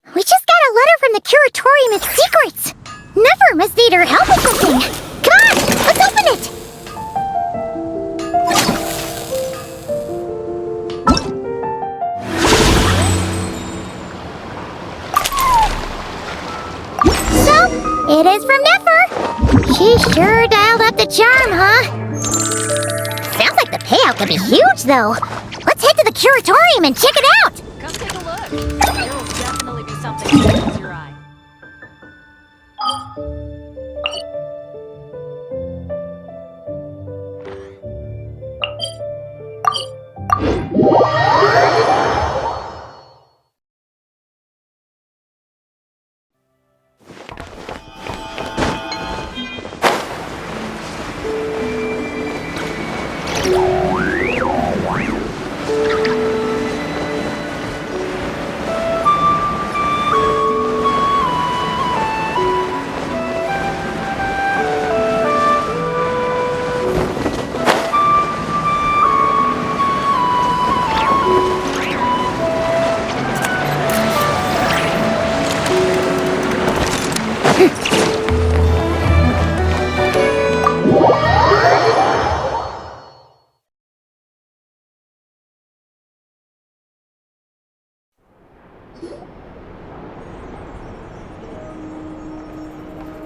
We just got a letter from the Curatorium of Secrets! Never must need our help with something! Come on, let's open it! So, it is from Nefer! She sure dialed up the charm, huh? Sounds like the payout could be huge, though! Let's head to the Curatorium and check it out! Come take a look. There will definitely be something that catches your eye.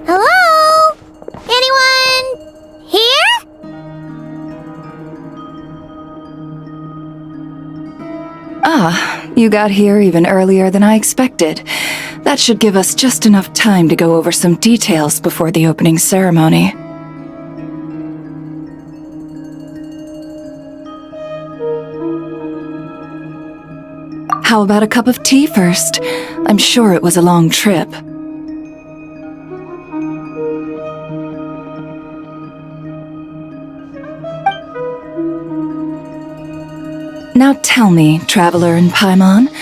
Hello? Anyone here? Ah, you got here even earlier than I expected. That should give us just enough time to go over some details before the opening ceremony. How about a cup of tea first? I'm sure it was a long trip. Now tell me, Traveler in Paimon,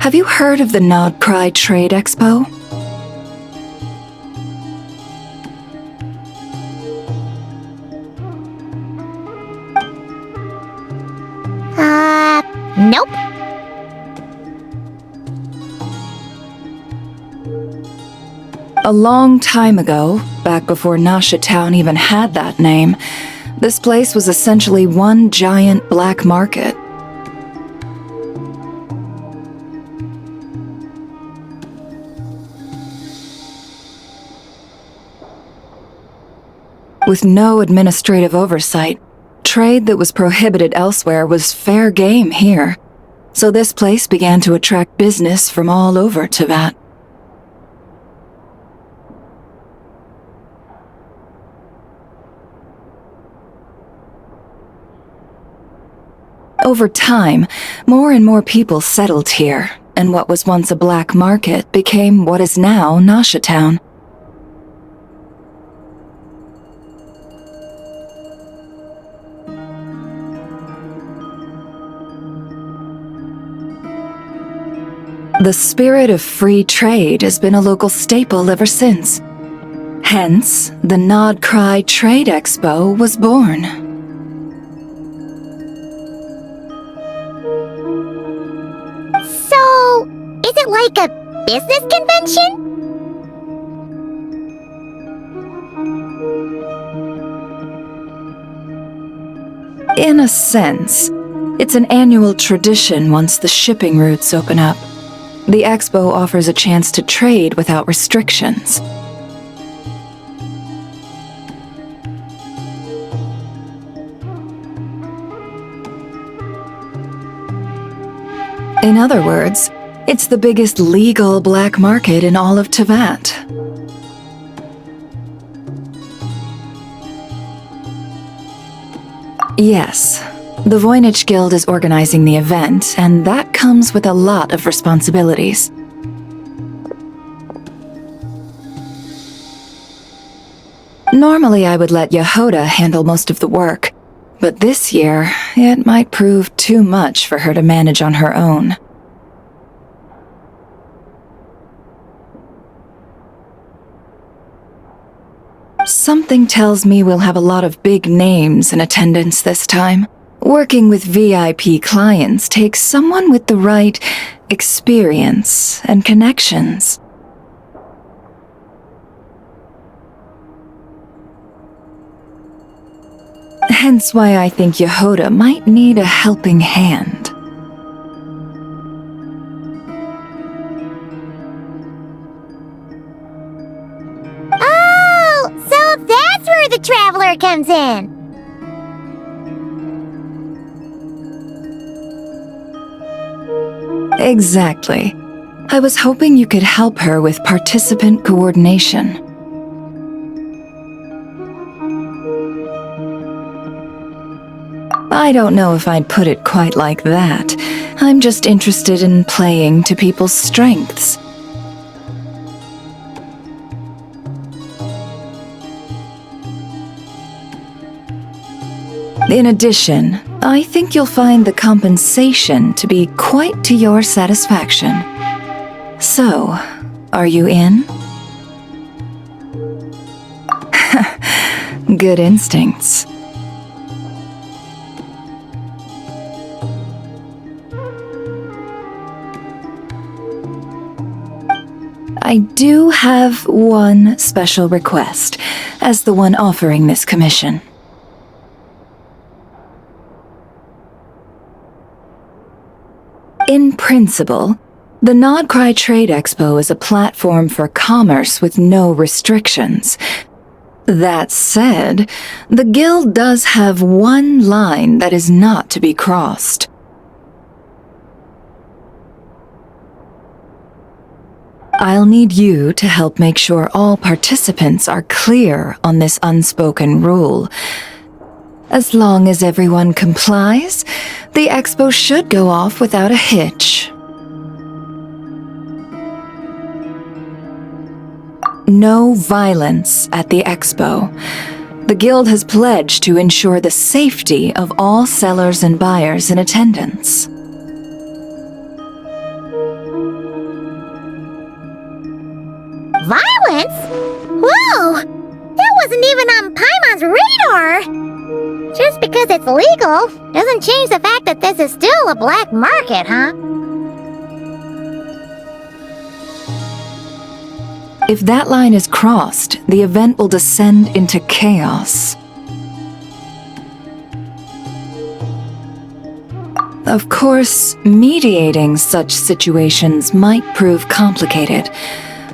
have you heard of the Nod Cry Trade Expo? Nope. A long time ago, back before Nasha Town even had that name, this place was essentially one giant black market. With no administrative oversight, trade that was prohibited elsewhere was fair game here. So this place began to attract business from all over Teyvat. Over time, more and more people settled here, and what was once a black market became what is now Nasha Town. The spirit of free trade has been a local staple ever since. Hence, the Nod Cry Trade Expo was born. So, is it like a business convention? In a sense, it's an annual tradition once the shipping routes open up. The expo offers a chance to trade without restrictions. In other words, it's the biggest legal black market in all of Teyvat. Yes, the Voynich Guild is organizing the event, and that comes with a lot of responsibilities. Normally I would let Yehoda handle most of the work, but this year it might prove too much for her to manage on her own. Something tells me we'll have a lot of big names in attendance this time. Working with VIP clients takes someone with the right experience, and connections. Hence why I think Yehoda might need a helping hand. Oh, so that's where the traveler comes in. Exactly. I was hoping you could help her with participant coordination. I don't know if I'd put it quite like that. I'm just interested in playing to people's strengths. In addition, I think you'll find the compensation to be quite to your satisfaction. So, are you in? Good instincts. I do have one special request, as the one offering this commission. In principle, the Nodcry Trade Expo is a platform for commerce with no restrictions. That said, the Guild does have one line that is not to be crossed. I'll need you to help make sure all participants are clear on this unspoken rule. As long as everyone complies, the expo should go off without a hitch. No violence at the expo. The Guild has pledged to ensure the safety of all sellers and buyers in attendance. Violence? Whoa! That wasn't even on Paimon's radar! Just because it's legal doesn't change the fact that this is still a black market, huh? If that line is crossed, the event will descend into chaos. Of course, mediating such situations might prove complicated.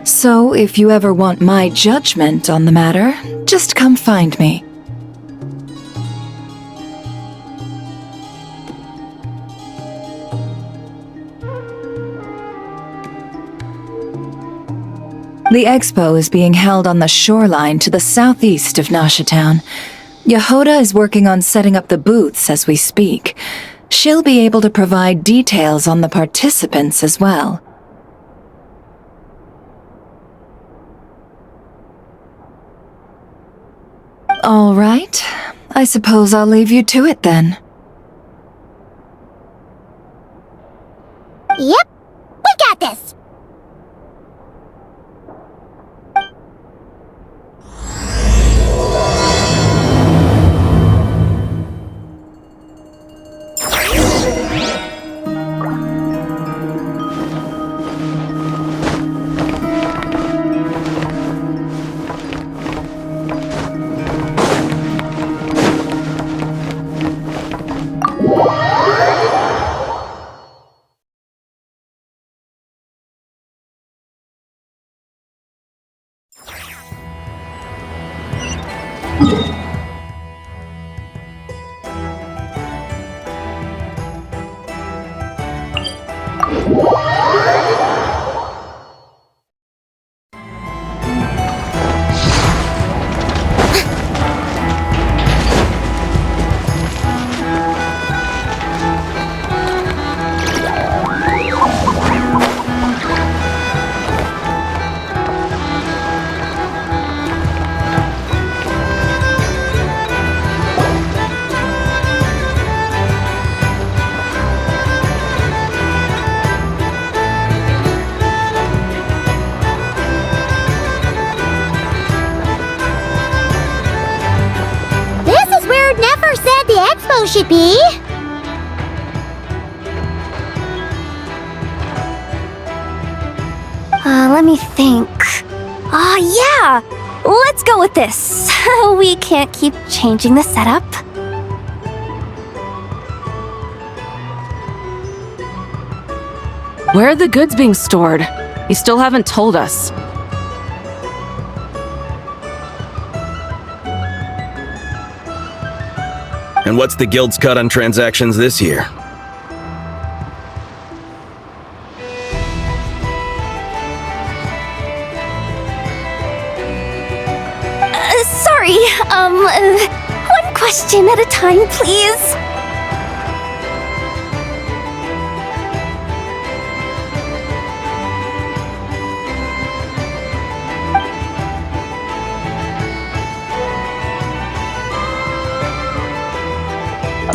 So, if you ever want my judgment on the matter, just come find me. The expo is being held on the shoreline to the southeast of Nashatown. Yehoda is working on setting up the booths as we speak. She'll be able to provide details on the participants as well. All right. I suppose I'll leave you to it then. Yep, we got this! Should be. Let me think. Yeah! Let's go with this. We can't keep changing the setup. Where are the goods being stored? You still haven't told us. And what's the guild's cut on transactions this year? Sorry, one question at a time, please.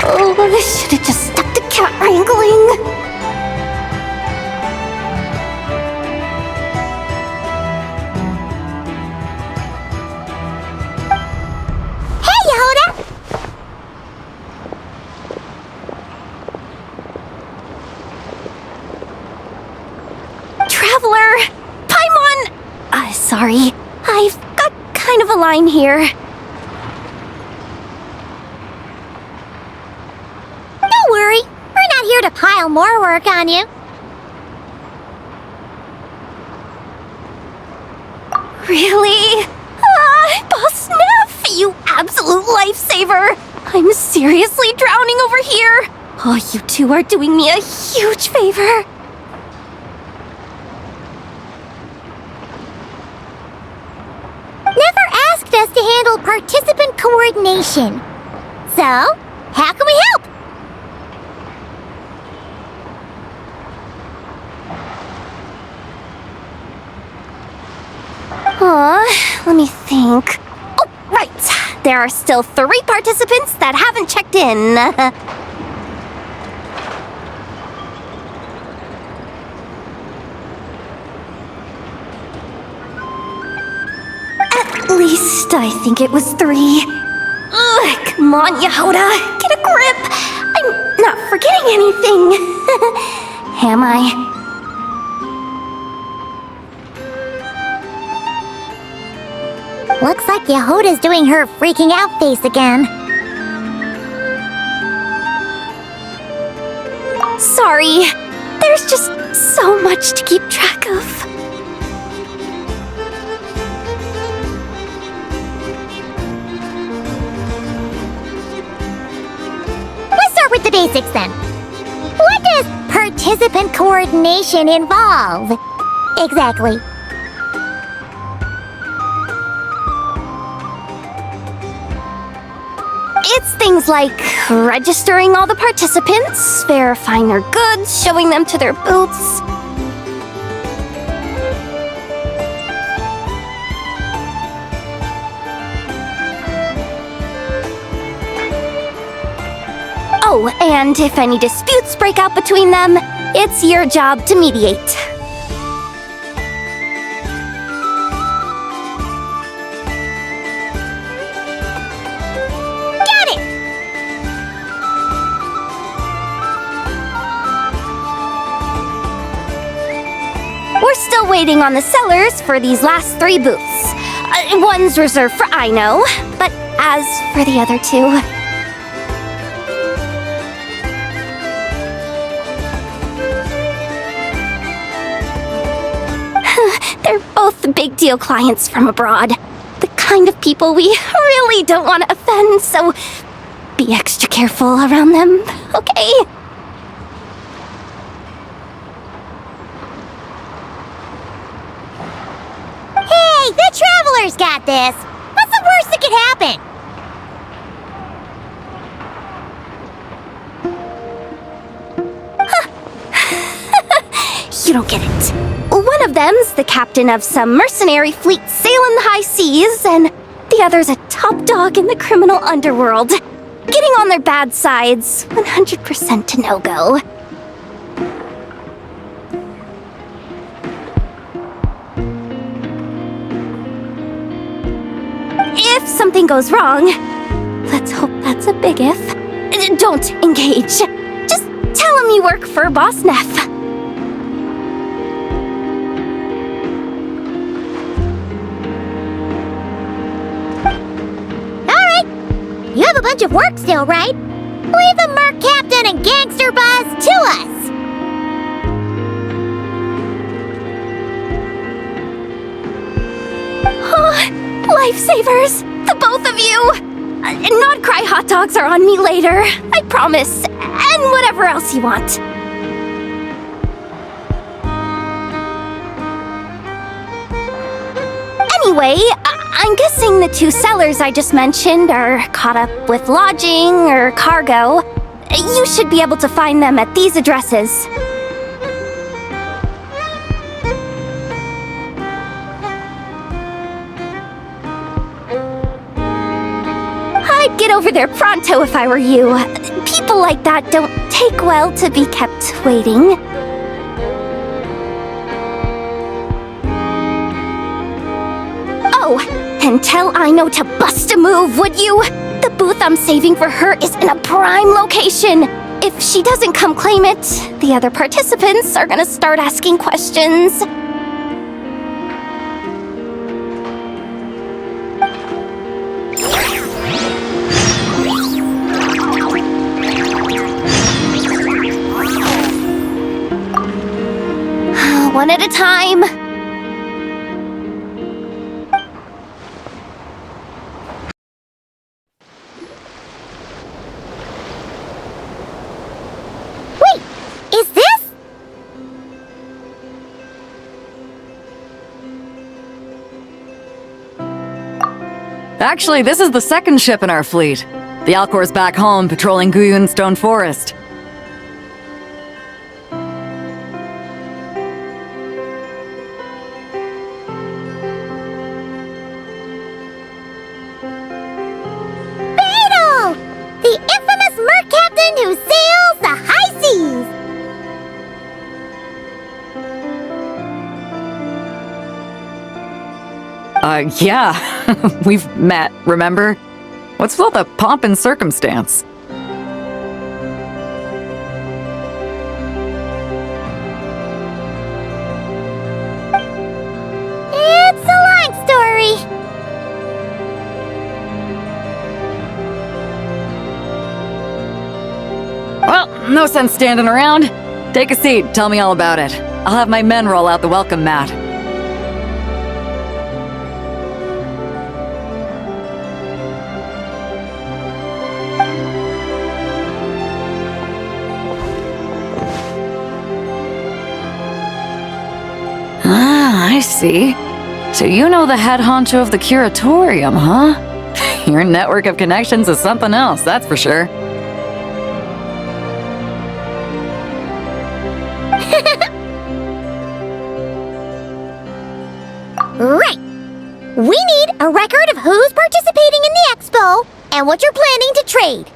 Oh, I should have just stopped the cat wrangling. Traveler! Paimon! Sorry. I've got kind of a line here. Don't worry. We're not here to pile more work on you. Really? Boss Neff, you absolute lifesaver! I'm seriously drowning over here! Oh, you two are doing me a huge favor. Never asked us to handle participant coordination. So, how can we help? Let me think. Oh, right! There are still 3 participants that haven't checked in. At least I think it was 3. Ugh, come on, Yehoda, get a grip! I'm not forgetting anything. Am I? Looks like Yehoda's doing her freaking out face again. Sorry, there's just so much to keep track of. Let's start with the basics then. What does participant coordination involve? Exactly. It's things like registering all the participants, verifying their goods, showing them to their booths. Oh, and if any disputes break out between them, it's your job to mediate. We're still waiting on the sellers for these last 3 booths. One's reserved for Aino, but as for the other 2... They're both big deal clients from abroad. The kind of people we really don't want to offend, so be extra careful around them, okay? Hey, the Traveler's got this! What's the worst that could happen? You don't get it. One of them's the captain of some mercenary fleet sailing the high seas, and the other's a top dog in the criminal underworld. Getting on their bad sides, 100% a no-go. If something goes wrong, let's hope that's a big if, don't engage. Just tell him you work for Boss Neff. bunch of work still, right? Leave the Merc Captain and Gangster Buzz to us! Lifesavers! The both of you! Not cry hot dogs are on me later, I promise. And whatever else you want. Anyway, I'm guessing the two sellers I just mentioned are caught up with lodging or cargo. You should be able to find them at these addresses. I'd get over there pronto if I were you. People like that don't take well to be kept waiting. Oh, and tell Aino to bust a move, would you? The booth I'm saving for her is in a prime location. If she doesn't come claim it, the other participants are gonna start asking questions. One at a time. Wait, is this? Actually, this is the second ship in our fleet. The Alcor's back home patrolling Guyun Stone Forest. The infamous Merc Captain who sails the high seas! Yeah. We've met, remember? What's with all the pomp and circumstance? It's a long story. Well, no sense standing around. Take a seat, tell me all about it. I'll have my men roll out the welcome mat. Ah, I see. So you know the head honcho of the curatorium, huh? Your network of connections is something else, that's for sure. Right. We need a record of who's participating in the expo and what you're planning to trade.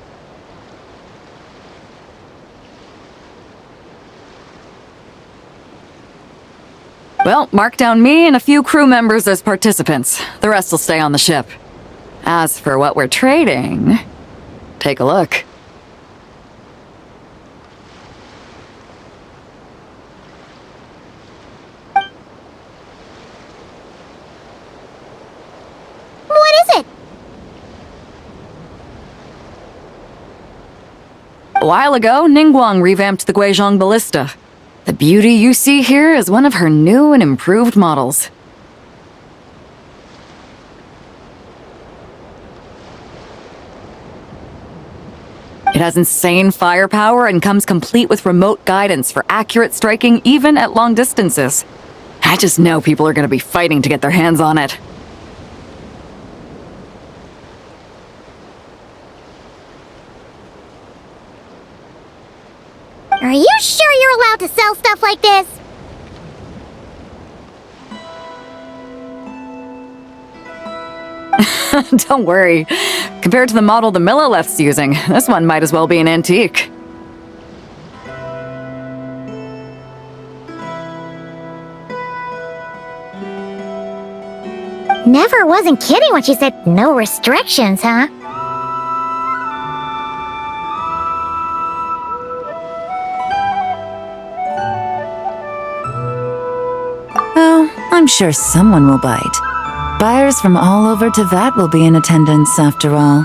Well, mark down me and a few crew members as participants. The rest will stay on the ship. As for what we're trading, take a look. What is it? A while ago, Ningguang revamped the Guizhong Ballista. The beauty you see here is one of her new and improved models. It has insane firepower and comes complete with remote guidance for accurate striking even at long distances. I just know people are going to be fighting to get their hands on it. Are you sure you're allowed to sell stuff like this? Don't worry. Compared to the model the Milleleft's using, this one might as well be an antique. Never wasn't kidding when she said no restrictions, huh? Oh, I'm sure someone will bite. Buyers from all over Teyvat will be in attendance, after all.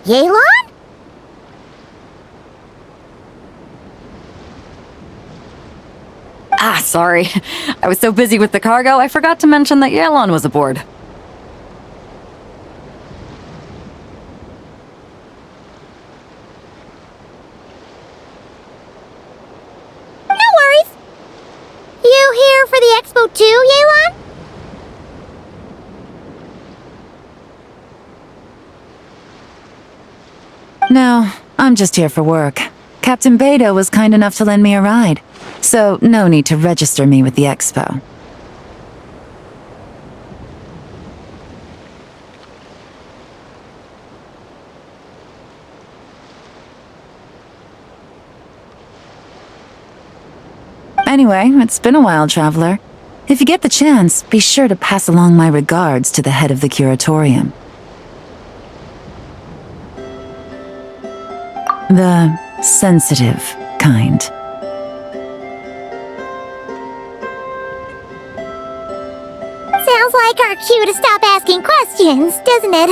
Yelan? Ah, sorry. I was so busy with the cargo, I forgot to mention that Yelan was aboard. No worries. You here for the expo too, Yelan? No, I'm just here for work. Captain Beto was kind enough to lend me a ride, so no need to register me with the expo. Anyway, it's been a while, Traveler. If you get the chance, be sure to pass along my regards to the head of the curatorium. The sensitive kind. Sounds like our cue to stop asking questions, doesn't it?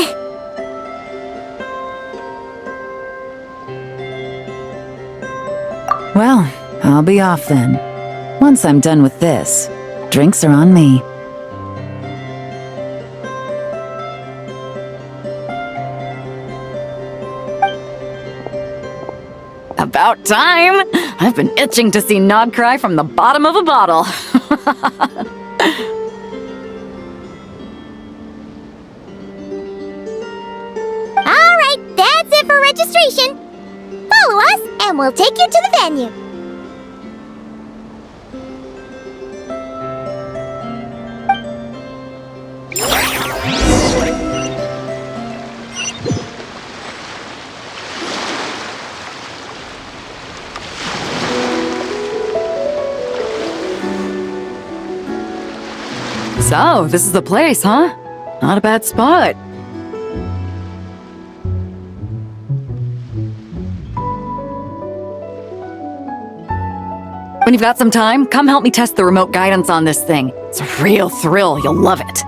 Well, I'll be off then. Once I'm done with this, drinks are on me. About time! I've been itching to see Nod cry from the bottom of a bottle. Alright, that's it for registration. Follow us, and we'll take you to the venue. So, this is the place, huh? Not a bad spot. When you've got some time, come help me test the remote guidance on this thing. It's a real thrill, you'll love it.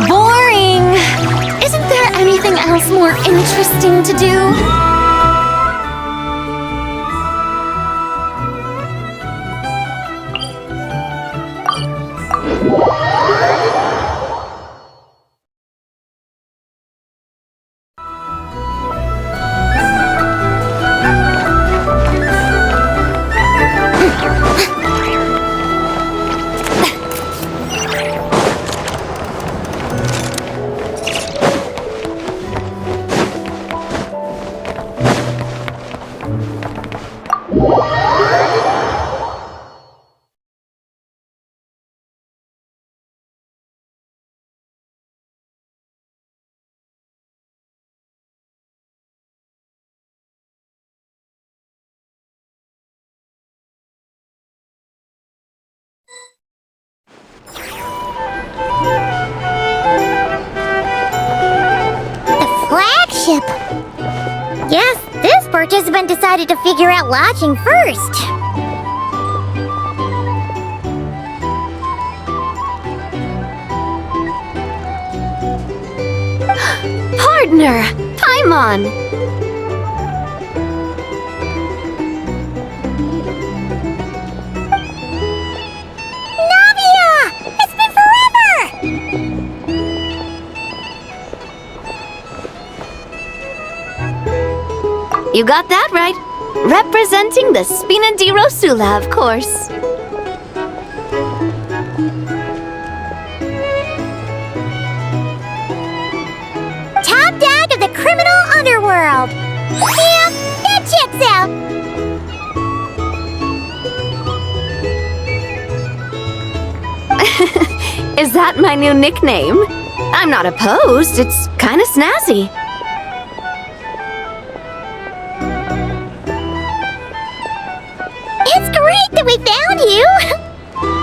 Boring! Isn't there anything else more interesting to do? Flagship. Guess this participant decided to figure out lodging first. Partner, Paimon! Navia! It's been forever! You got that right. Representing the Spina di Rosula, of course. Top dog of the criminal underworld. Yeah, that checks out. Is that my new nickname? I'm not opposed. It's kinda snazzy. that we found you!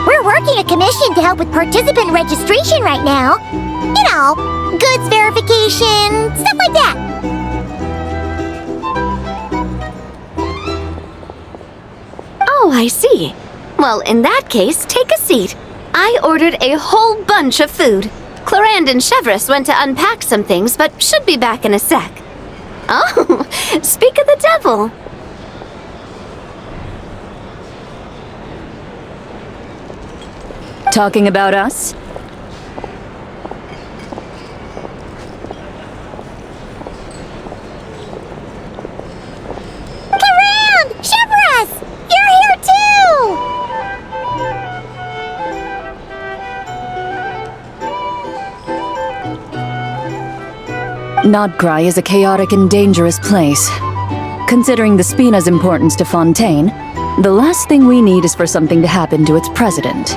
We're working a commission to help with participant registration right now. You know, goods verification, stuff like that. Oh, I see. Well, in that case, take a seat. I ordered a whole bunch of food. Clorand and Chevreuse went to unpack some things, but should be back in a sec. Oh, speak of the devil. Talking about us? Karang! Chevreuse! You're here too! Nodcry is a chaotic and dangerous place. Considering the Spina's importance to Fontaine, the last thing we need is for something to happen to its president.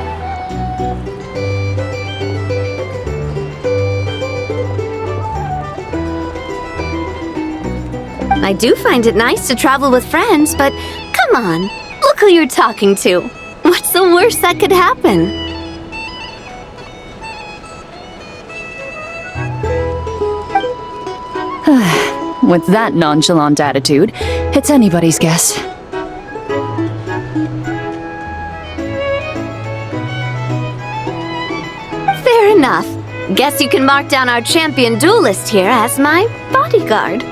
I do find it nice to travel with friends, but come on, look who you're talking to. What's the worst that could happen? With that nonchalant attitude, it's anybody's guess. Fair enough. Guess you can mark down our champion duelist here as my bodyguard.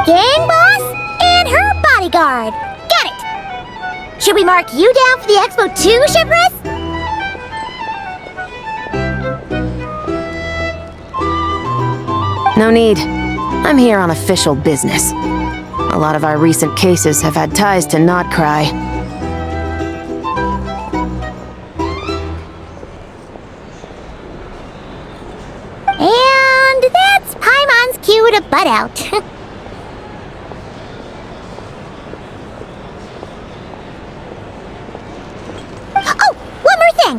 Gang boss and her bodyguard. Got it! Should we mark you down for the expo too, Chevreuse? No need. I'm here on official business. A lot of our recent cases have had ties to Nodcry. And that's Paimon's cue to butt out. Oh, one more thing.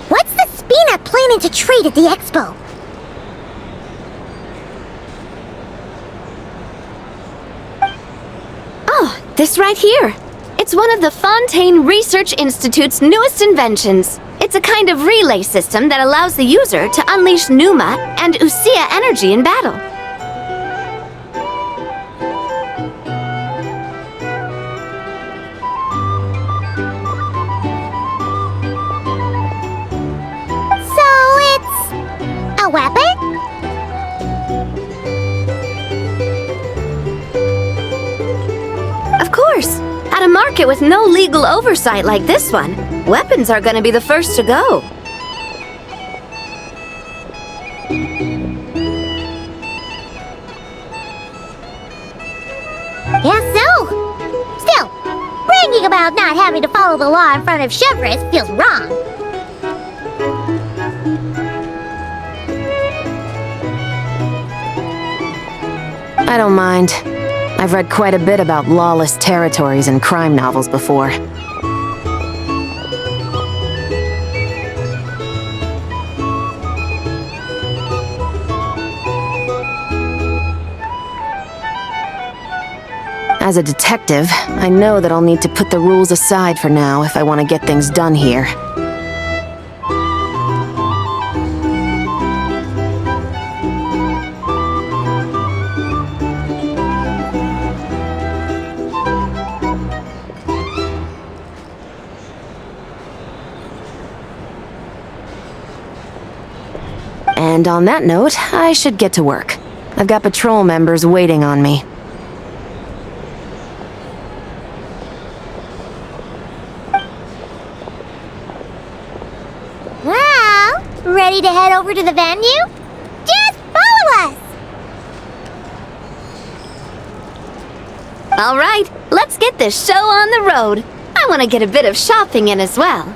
What's the Spina planning to trade at the expo? This right here. It's one of the Fontaine Research Institute's newest inventions. It's a kind of relay system that allows the user to unleash Pneuma and Usia energy in battle. So it's a weapon? Of course. At a market with no legal oversight like this one, weapons are going to be the first to go. Guess so. Still, bragging about not having to follow the law in front of Chevreuse feels wrong. I don't mind. I've read quite a bit about lawless territories and crime novels before. As a detective, I know that I'll need to put the rules aside for now if I want to get things done here. And on that note, I should get to work. I've got patrol members waiting on me. Well, ready to head over to the venue? Just follow us! All right, let's get this show on the road. I want to get a bit of shopping in as well.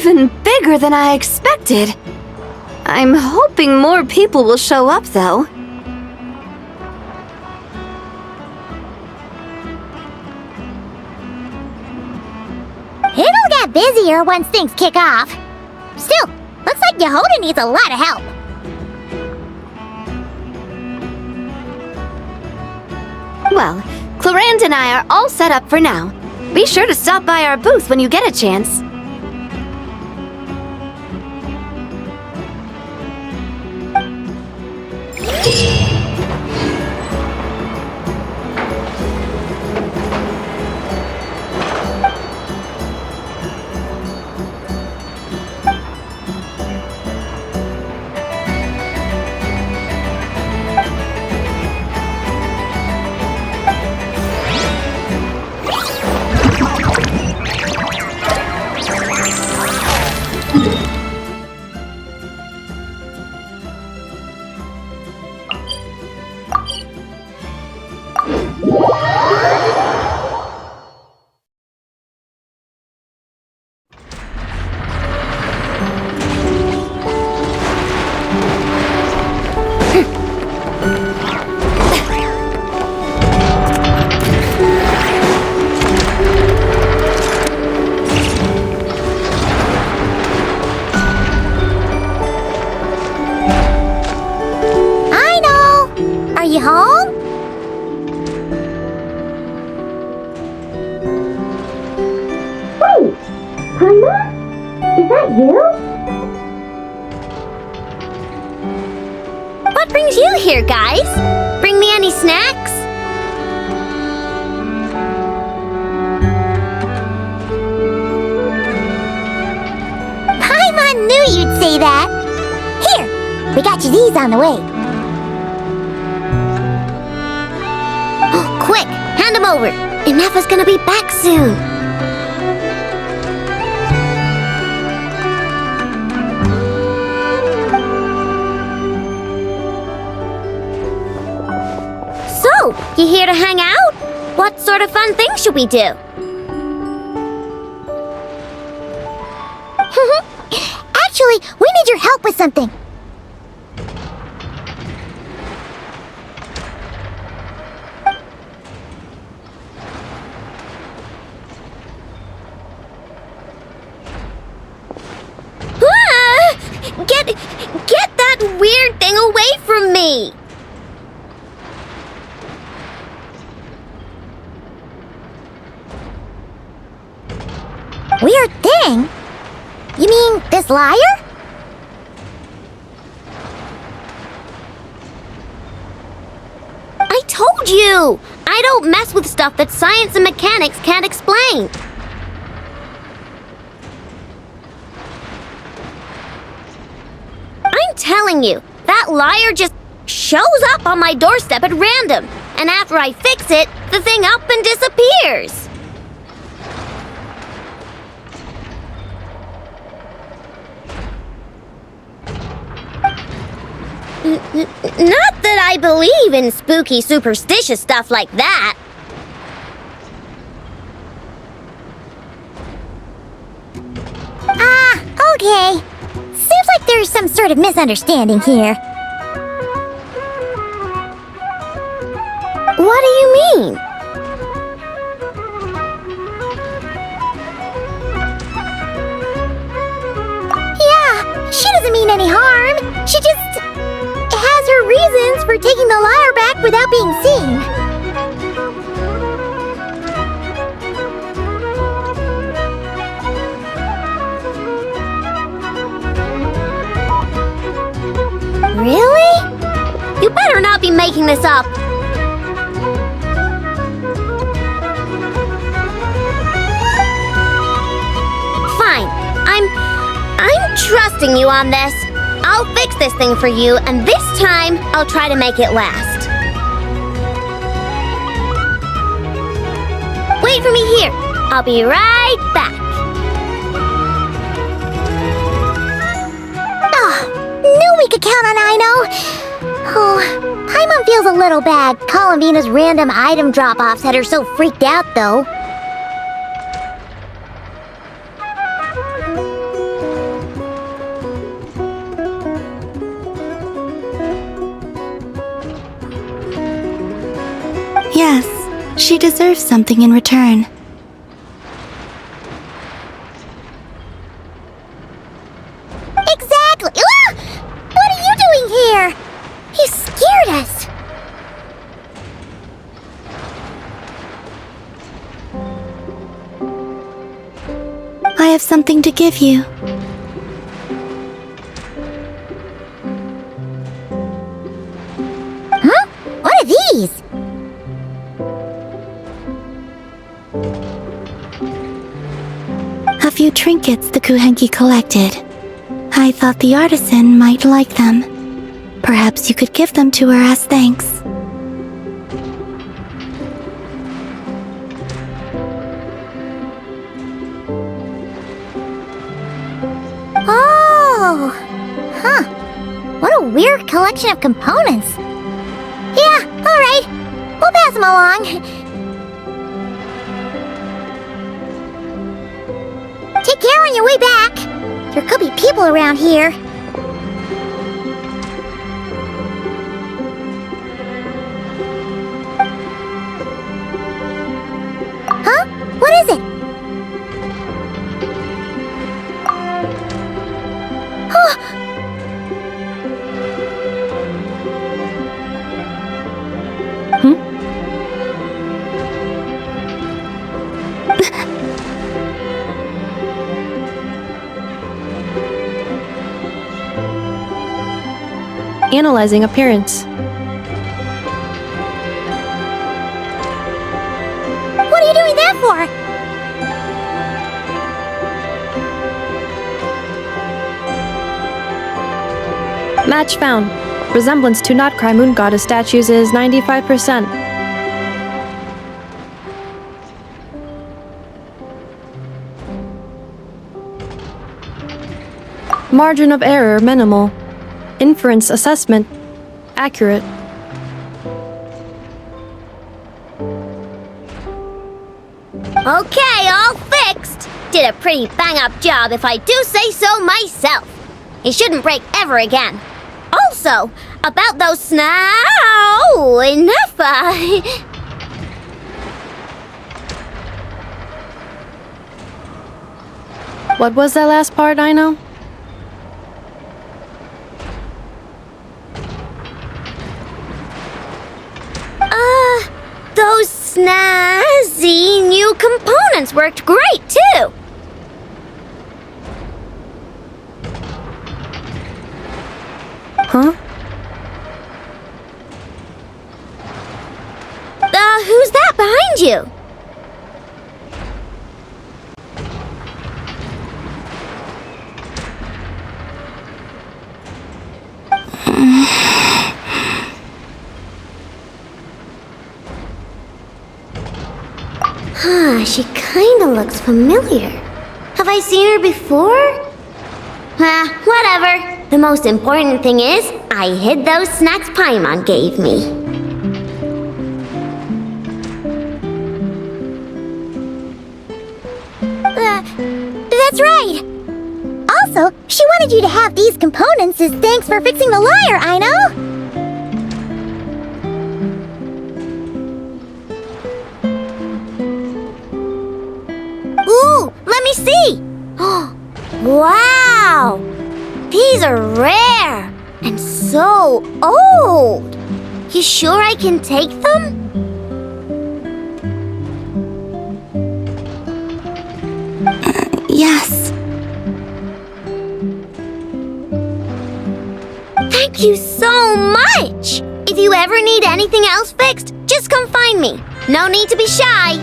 even bigger than I expected. I'm hoping more people will show up, though. It'll get busier once things kick off. Still, looks like Yehuda needs a lot of help. Well, Clarand and I are all set up for now. Be sure to stop by our booth when you get a chance. What brings you here, guys? Bring me any snacks? Paimon knew you'd say that. Here, we got you these on the way. Quick, hand them over. Inefa's gonna be back soon. So, you here to hang out? What sort of fun things should we do? Actually, we need your help with something. Get that weird thing away from me! Weird thing? You mean this liar? I told you! I don't mess with stuff that science and mechanics can't explain. I'm telling you, that liar just shows up on my doorstep at random. And after I fix it, the thing up and disappears. Not that I believe in spooky, superstitious stuff like that. Okay. Seems like there's some sort of misunderstanding here. What do you mean? Yeah, she doesn't mean any harm. She just has her reasons for taking the lyre back without being seen. Really? You better not be making this up. Fine. I'm trusting you on this. I'll fix this thing for you, and this time, I'll try to make it last. Wait for me here. I'll be right back. Knew we could count on Aino. Oh, Paimon feels a little bad. Columbina's random item drop-offs had her so freaked out, though. She deserves something in return. Exactly! Ah! What are you doing here? You scared us! I have something to give you. Huh? What are these? A few trinkets the Kuhenki collected. I thought the artisan might like them. Perhaps you could give them to her as thanks. Oh! Huh. What a weird collection of components. Yeah, alright. We'll pass them along. Take care on your way back. There could be people around here. Huh? What is it? Analyzing appearance. What are you doing that for? Match found. Resemblance to not-cry moon goddess statues is 95%. Margin of error minimal. Inference assessment accurate. Okay, all fixed. Did a pretty bang-up job if I do say so myself. It shouldn't break ever again. Also, about those enough. What was that last part, I know? Those snazzy new components worked great, too. Huh? Who's that behind you? She kinda looks familiar. Have I seen her before? Whatever. The most important thing is, I hid those snacks Paimon gave me. That's right! Also, she wanted you to have these components as thanks for fixing the lyre, I know? Ooh, let me see! Wow! These are rare and so old. You sure I can take them? Yes. Thank you so much! If you ever need anything else fixed, just come find me. No need to be shy.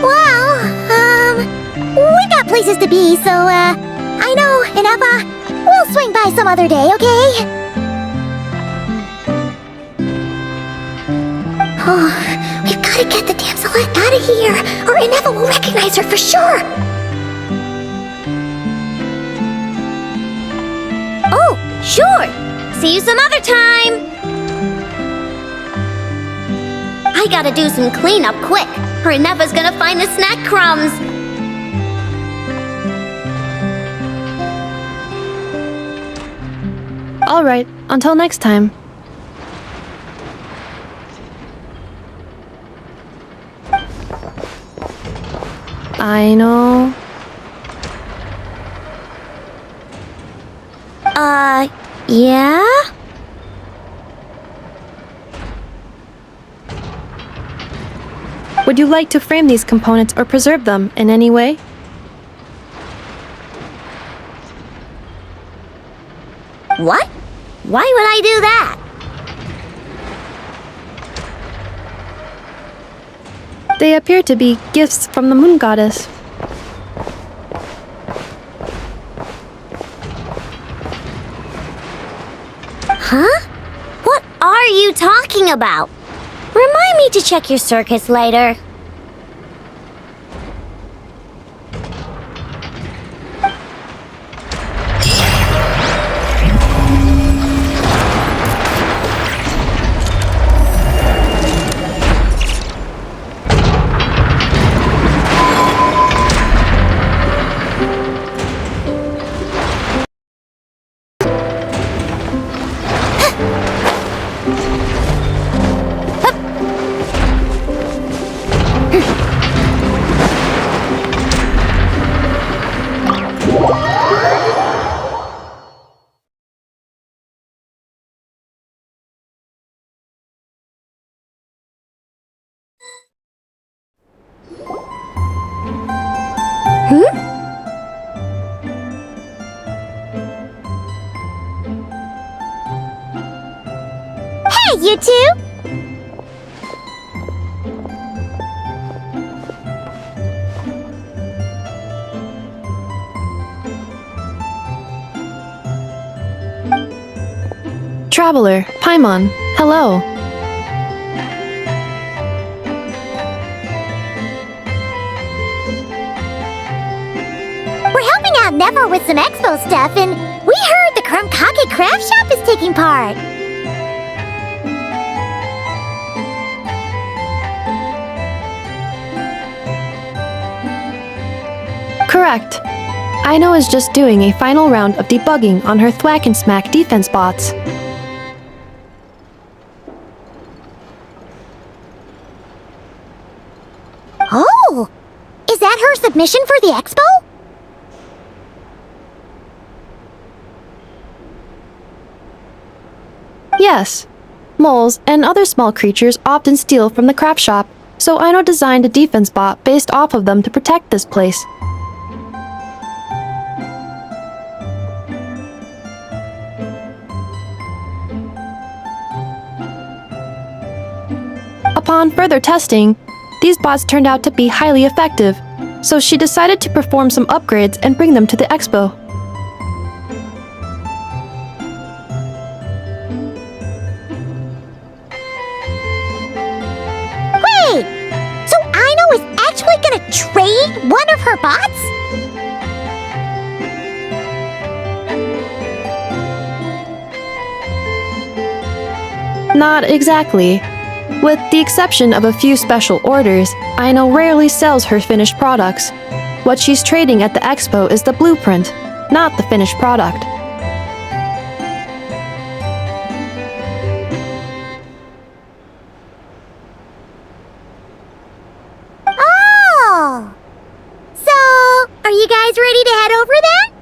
Well, we got places to be, so, I know, Inappa, we'll swing by some other day, okay? Oh, we've gotta get the damselette out of here, or Inappa will recognize her for sure. Oh, sure. See you some other time. I gotta do some cleanup quick, or Inappa's gonna find the snack crumbs. Alright, until next time. I know. Yeah? Would you like to frame these components or preserve them in any way? What? Why would I do that? They appear to be gifts from the moon goddess. Huh? What are you talking about? Remind me to check your circuits later. Hey, you two! Traveler, Paimon, hello. We're helping out Never with some expo stuff, and we heard the Krumkake craft shop is taking part. Correct. Aino is just doing a final round of debugging on her Thwack and Smack defense bots. Oh! Is that her submission for the expo? Yes. Moles and other small creatures often steal from the craft shop, so Aino designed a defense bot based off of them to protect this place. Upon further testing, these bots turned out to be highly effective, so she decided to perform some upgrades and bring them to the expo. Wait! So Aino is actually gonna trade one of her bots? Not exactly. With the exception of a few special orders, Aino rarely sells her finished products. What she's trading at the expo is the blueprint, not the finished product. Oh! So, are you guys ready to head over then?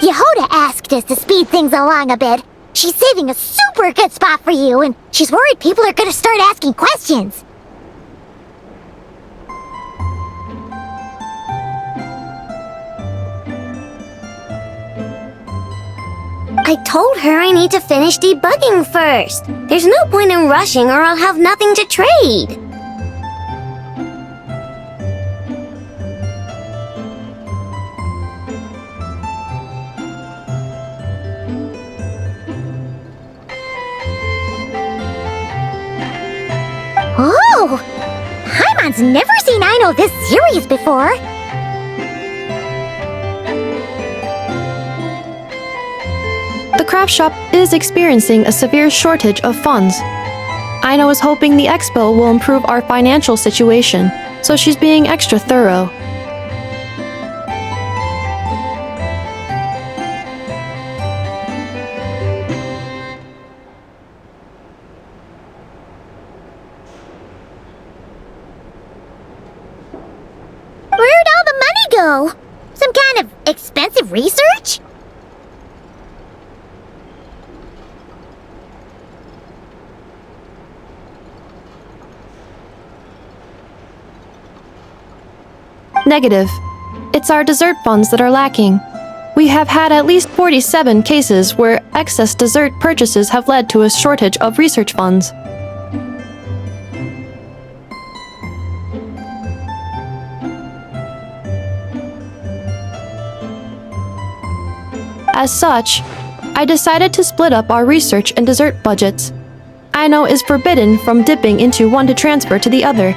Yehoda asked us to speed things along a bit. She's saving a super good spot for you, and she's worried people are gonna start asking questions. I told her I need to finish debugging first. There's no point in rushing or I'll have nothing to trade. Oh! Paimon's never seen Aino this serious before. The craft shop is experiencing a severe shortage of funds. Aino is hoping the expo will improve our financial situation, so she's being extra thorough. so? Some kind of expensive research? Negative. It's our dessert funds that are lacking. We have had at least 47 cases where excess dessert purchases have led to a shortage of research funds. As such, I decided to split up our research and dessert budgets. Aino is forbidden from dipping into one to transfer to the other.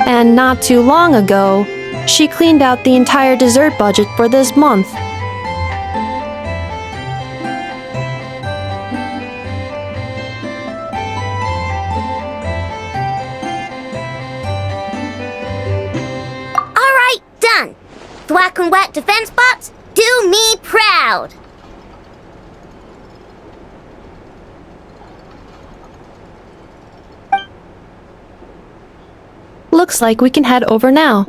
And not too long ago, she cleaned out the entire dessert budget for this month. Alright, done. Thwack and whack defense bots, do me proud. Looks like we can head over now.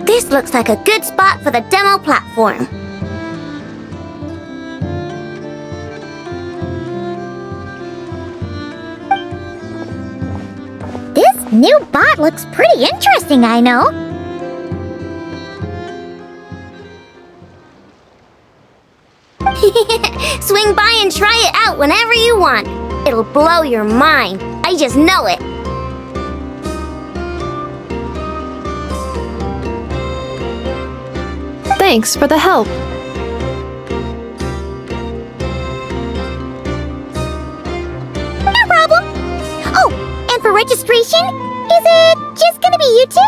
This looks like a good spot for the demo platform. This new bot looks pretty interesting, I know. Swing by and try it out whenever you want. It'll blow your mind. I just know it. Thanks for the help. No problem. Oh, and for registration, is it just gonna be you two?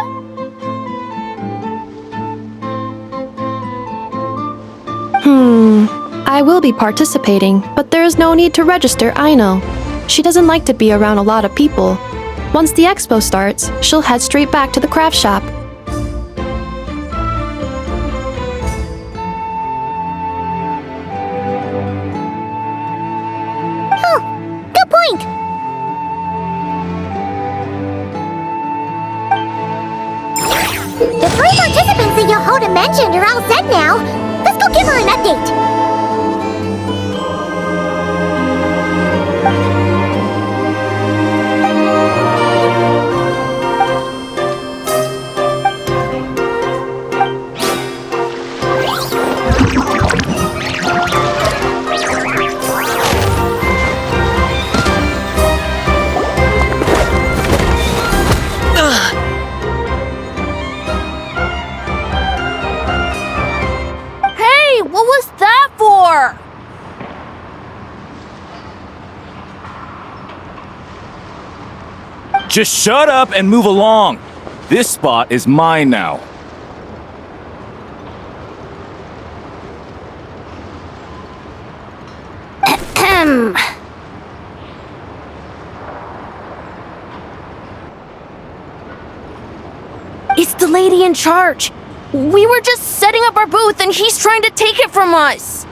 I will be participating, but there is no need to register, Aino. She doesn't like to be around a lot of people. Once the expo starts, she'll head straight back to the craft shop. Good point. The 3 participants that Yohoda mentioned are all set now. Let's go give her an update. Just shut up and move along. This spot is mine now. It's the lady in charge. We were just setting up our booth and he's trying to take it from us.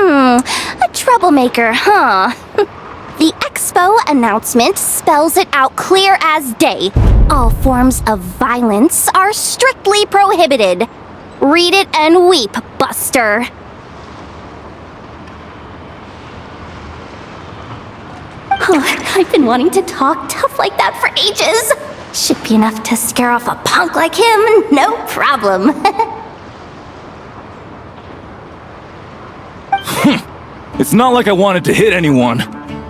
A troublemaker, huh? The expo announcement spells it out clear as day. All forms of violence are strictly prohibited. Read it and weep, Buster. I've been wanting to talk tough like that for ages. Should be enough to scare off a punk like him, no problem. It's not like I wanted to hit anyone.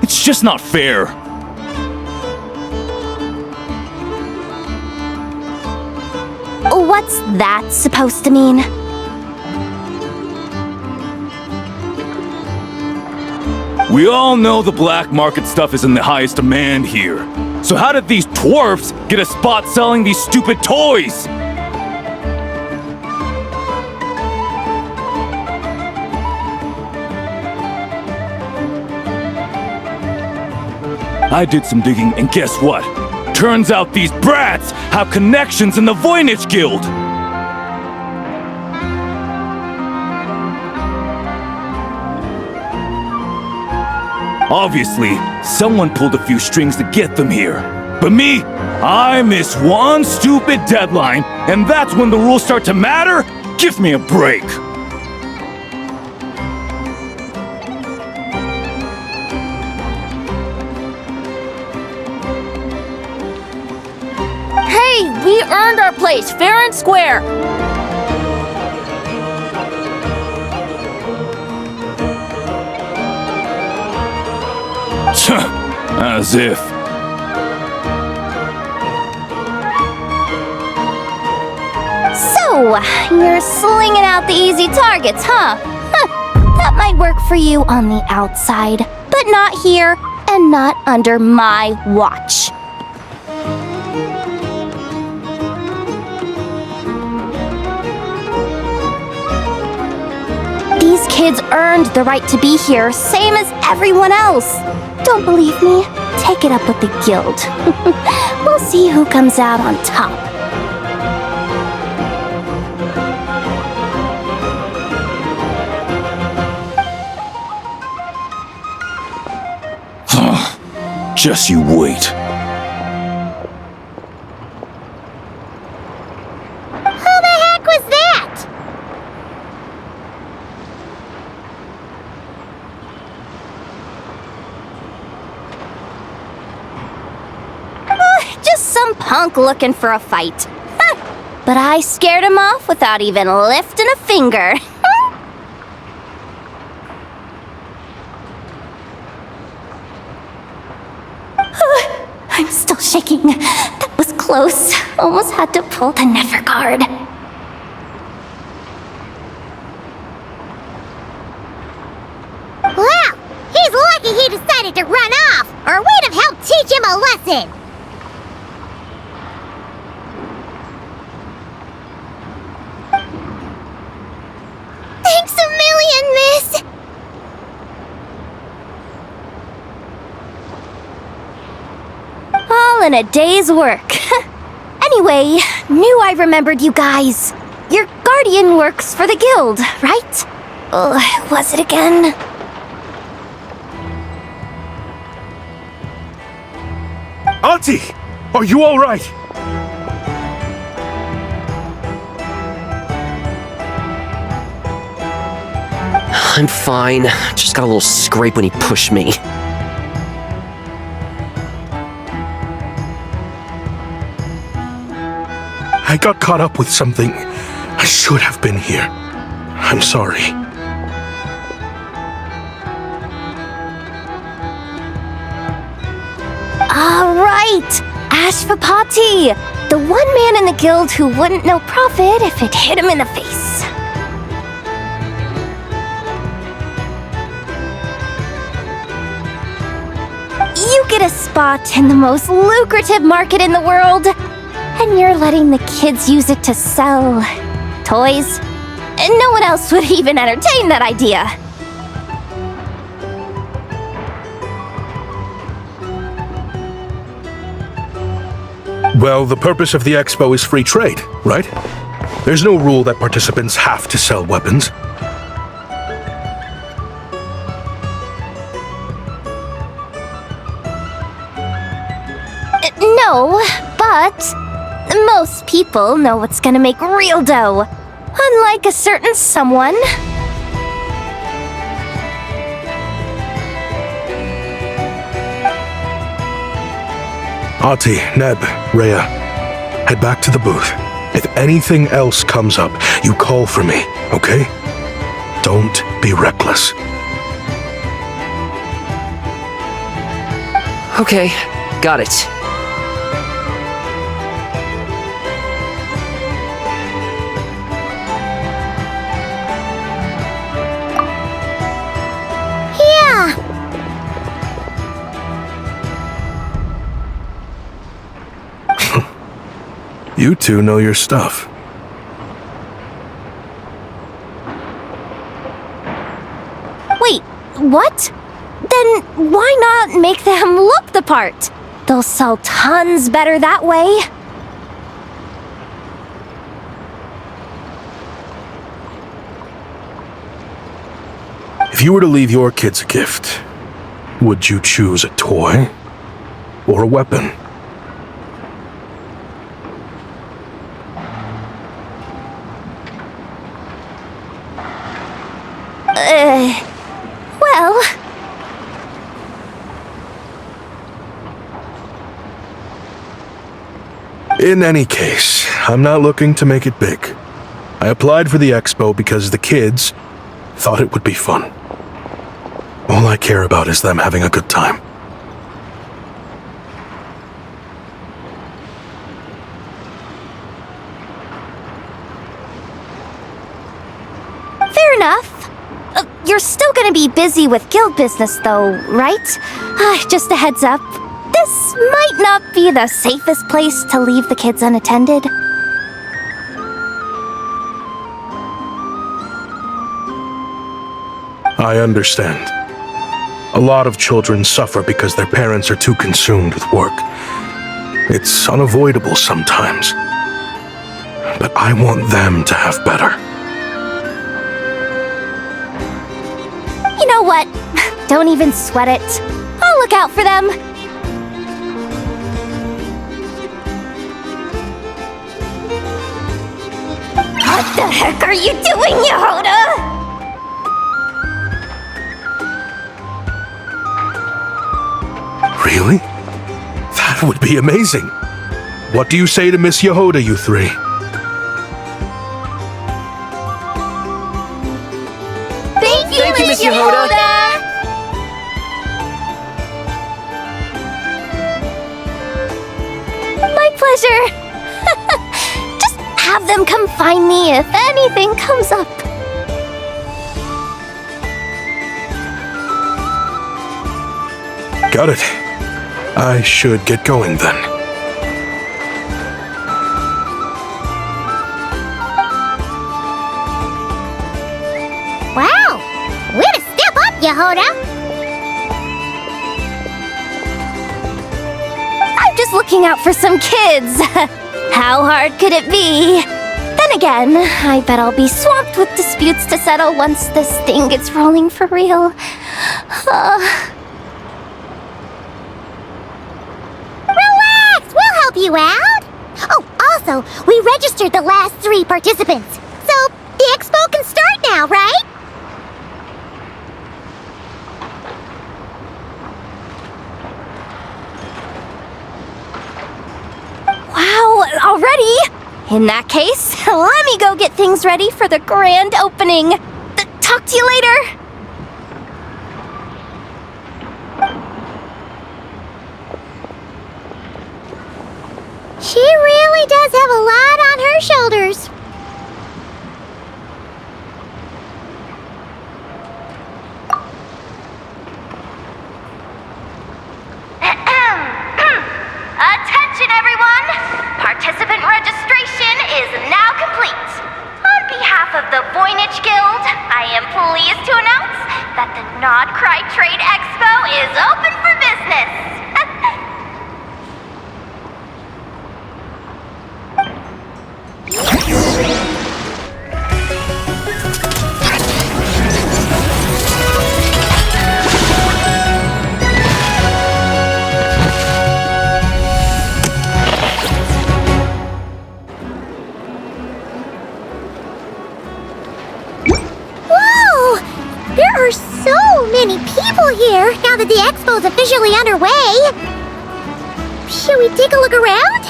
It's just not fair. What's that supposed to mean? We all know the black market stuff is in the highest demand here. So how did these dwarfs get a spot selling these stupid toys? I did some digging, and guess what? Turns out these brats have connections in the Voynich Guild! Obviously, someone pulled a few strings to get them here. But me, I miss one stupid deadline, and that's when the rules start to matter? Give me a break! Hey, we earned our place fair and square. As if. So, you're slinging out the easy targets, huh? That might work for you on the outside, but not here and not under my watch. These kids earned the right to be here, same as everyone else. Don't believe me? Take it up with the guild. We'll see who comes out on top. Just you wait. Who the heck was that? Just some punk looking for a fight. But I scared him off without even lifting a finger. I'm still shaking. That was close. Almost had to pull the Nefer card. Well, he's lucky he decided to run off, or we'd have helped teach him a lesson. Thanks a million, miss. All in a day's work. Anyway, knew I remembered you guys. Your guardian works for the guild, right? Was it again? Auntie! Are you alright? I'm fine. Just got a little scrape when he pushed me. I got caught up with something. I should have been here. I'm sorry. Right! Ashvapati! The one man in the guild who wouldn't know profit if it hit him in the face. You get a spot in the most lucrative market in the world, and you're letting the kids use it to sell toys. And no one else would even entertain that idea. Well, the purpose of the expo is free trade, right? There's no rule that participants have to sell weapons. No, but most people know what's gonna make real dough. Unlike a certain someone. Ati, Neb, Rhea, head back to the booth. If anything else comes up, you call for me, okay? Don't be reckless. Okay, got it. You two know your stuff. Wait, what? Then why not make them look the part? They'll sell tons better that way. If you were to leave your kids a gift, would you choose a toy or a weapon? Well... In any case, I'm not looking to make it big. I applied for the expo because the kids thought it would be fun. All I care about is them having a good time. Fair enough. You're still gonna be busy with guild business though, right? Just a heads up. This might not be the safest place to leave the kids unattended. I understand. A lot of children suffer because their parents are too consumed with work. It's unavoidable sometimes. But I want them to have better. You know what? Don't even sweat it. I'll look out for them. What the heck are you doing, Yehoda? Really? That would be amazing. What do you say to Miss Yehoda, you three? Thank you, Miss Yehoda! My pleasure. Just have them come find me if anything comes up. Got it. I should get going then. Wow! Way to step up, Yehoda! I'm just looking out for some kids. How hard could it be? Then again, I bet I'll be swamped with disputes to settle once this thing gets rolling for real. Relax! We'll help you out! Oh, also, we registered the last 3 participants. So, the expo can start now, right? Wow, already? In that case, let me go get things ready for the grand opening. Talk to you later. She really does have a lot on her shoulders. Attention, everyone! Participant registration is now complete. On behalf of the Voynich Guild, I am pleased to announce that the Nod Cry Trade Expo is open for business. Whoa! There are so many people here now that the expo's officially underway. Should we take a look around?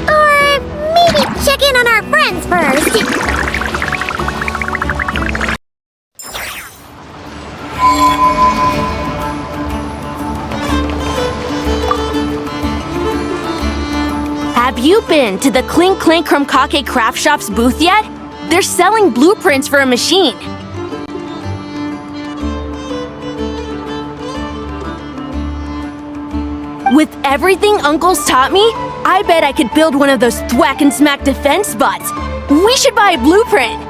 Or maybe check in on our friends first? Have you been to the Clink Clank Krumkake Craft Shop's booth yet? They're selling blueprints for a machine. With everything Uncle's taught me, I bet I could build one of those thwack and smack defense bots. We should buy a blueprint.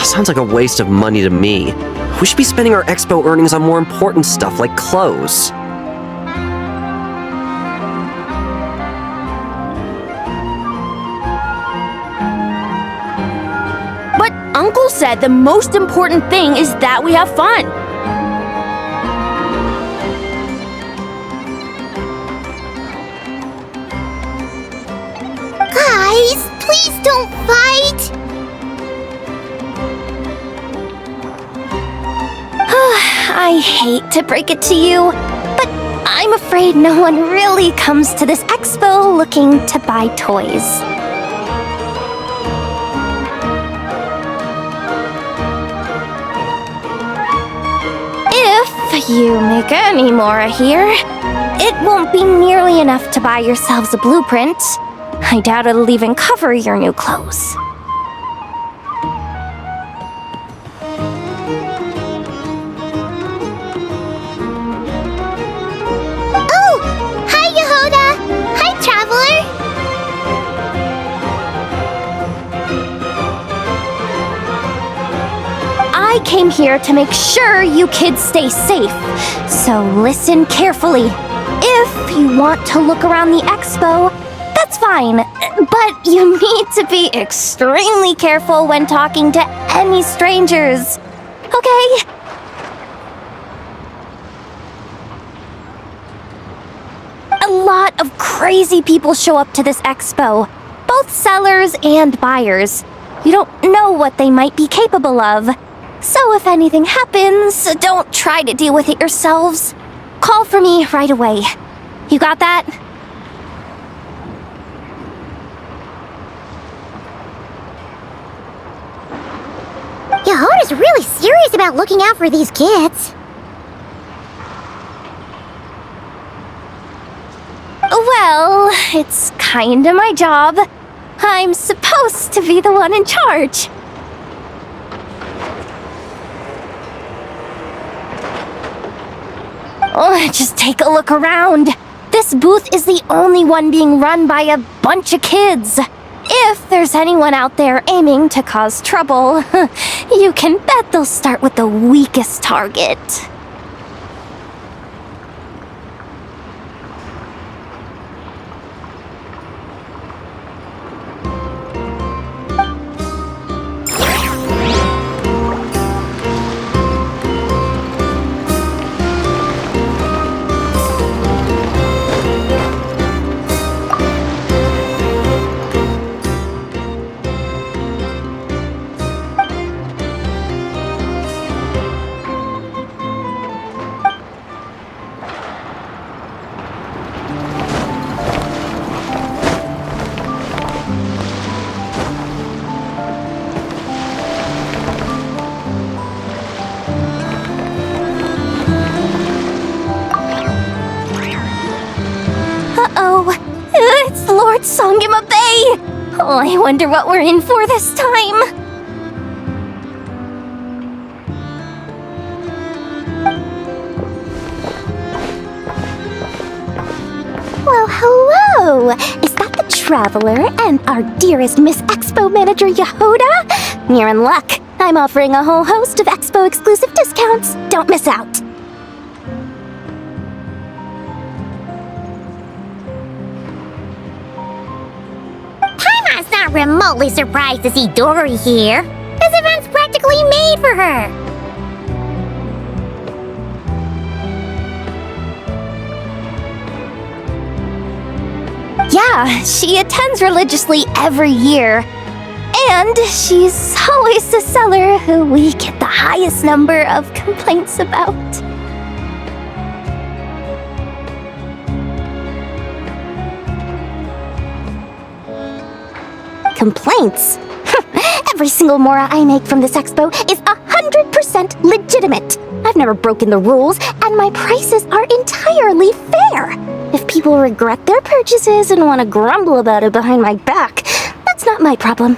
Sounds like a waste of money to me. We should be spending our expo earnings on more important stuff like clothes. But Uncle said the most important thing is that we have fun. Guys, please don't fight! I hate to break it to you, but I'm afraid no one really comes to this expo looking to buy toys. If you make any more here, it won't be nearly enough to buy yourselves a blueprint. I doubt it'll even cover your new clothes. I came here to make sure you kids stay safe, so listen carefully. If you want to look around the expo, that's fine, but you need to be extremely careful when talking to any strangers, okay? A lot of crazy people show up to this expo, both sellers and buyers. You don't know what they might be capable of. So if anything happens, don't try to deal with it yourselves. Call for me right away. You got that? Yehoda's really serious about looking out for these kids. Well, it's kinda my job. I'm supposed to be the one in charge. Oh, just take a look around. This booth is the only one being run by a bunch of kids. If there's anyone out there aiming to cause trouble, you can bet they'll start with the weakest target. It's Lord Songyama Bay! Oh, I wonder what we're in for this time. Well, hello! Is that the Traveler and our dearest Miss Expo Manager Yehoda? You're in luck. I'm offering a whole host of Expo exclusive discounts. Don't miss out. Paimon's not remotely surprised to see Dory here. This event's practically made for her. Yeah, she attends religiously every year. And she's always the seller who we get the highest number of complaints about. Complaints? Every single mora I make from this expo is 100% legitimate. I've never broken the rules, and my prices are entirely fair. If people regret their purchases and want to grumble about it behind my back, that's not my problem.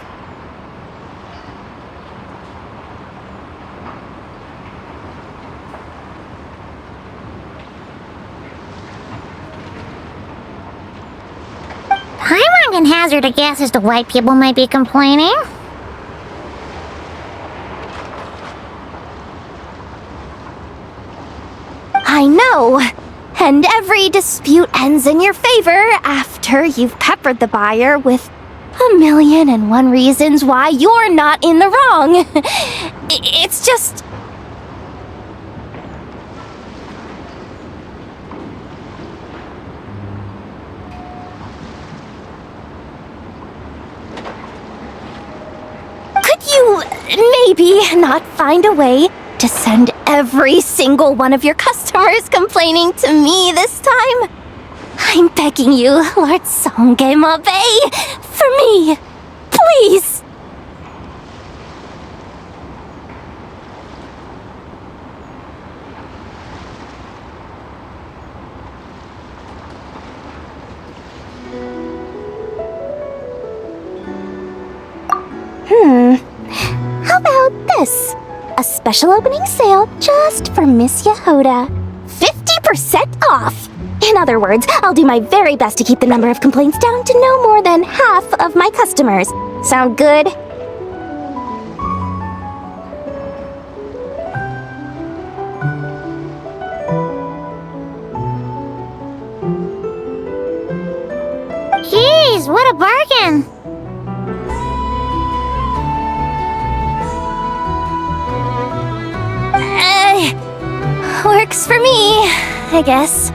hazard a guess as to why people might be complaining. I know. And every dispute ends in your favor after you've peppered the buyer with 1,000,001 reasons why you're not in the wrong. It's just... Could you maybe not find a way to send every single one of your customers complaining to me this time? I'm begging you, Lord Songemabe, for me, please! How about this? A special opening sale just for Miss Yehoda. 50% off! In other words, I'll do my very best to keep the number of complaints down to no more than half of my customers. Sound good? Jeez, what a bargain! Works for me, I guess.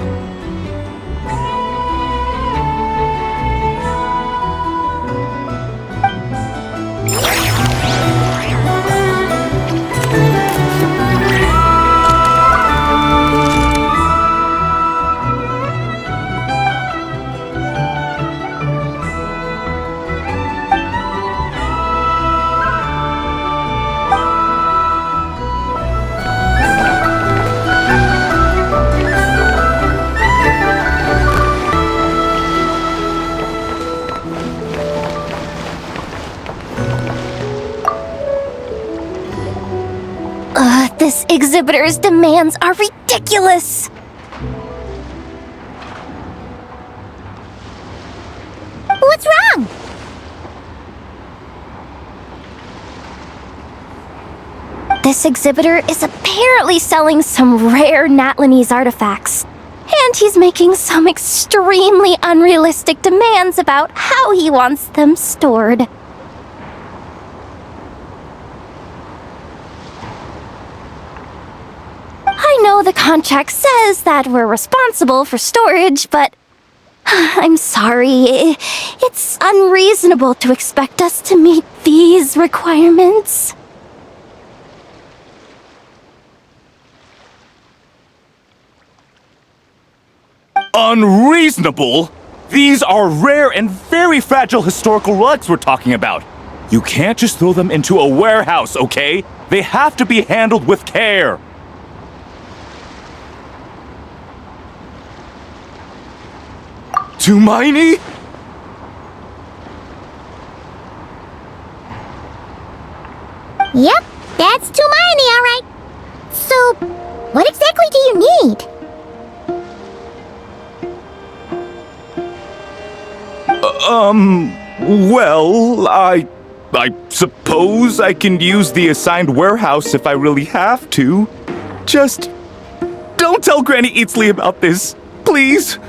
This exhibitor's demands are ridiculous! What's wrong? This exhibitor is apparently selling some rare Natlanese artifacts. And he's making some extremely unrealistic demands about how he wants them stored. I know the contract says that we're responsible for storage, but I'm sorry. It's unreasonable to expect us to meet these requirements. Unreasonable? These are rare and very fragile historical relics we're talking about. You can't just throw them into a warehouse, okay? They have to be handled with care. Tumaini? Yep, that's Tumaini, all right. So, what exactly do you need? Well, I suppose I can use the assigned warehouse if I really have to. Just don't tell Granny Eatsley about this, please.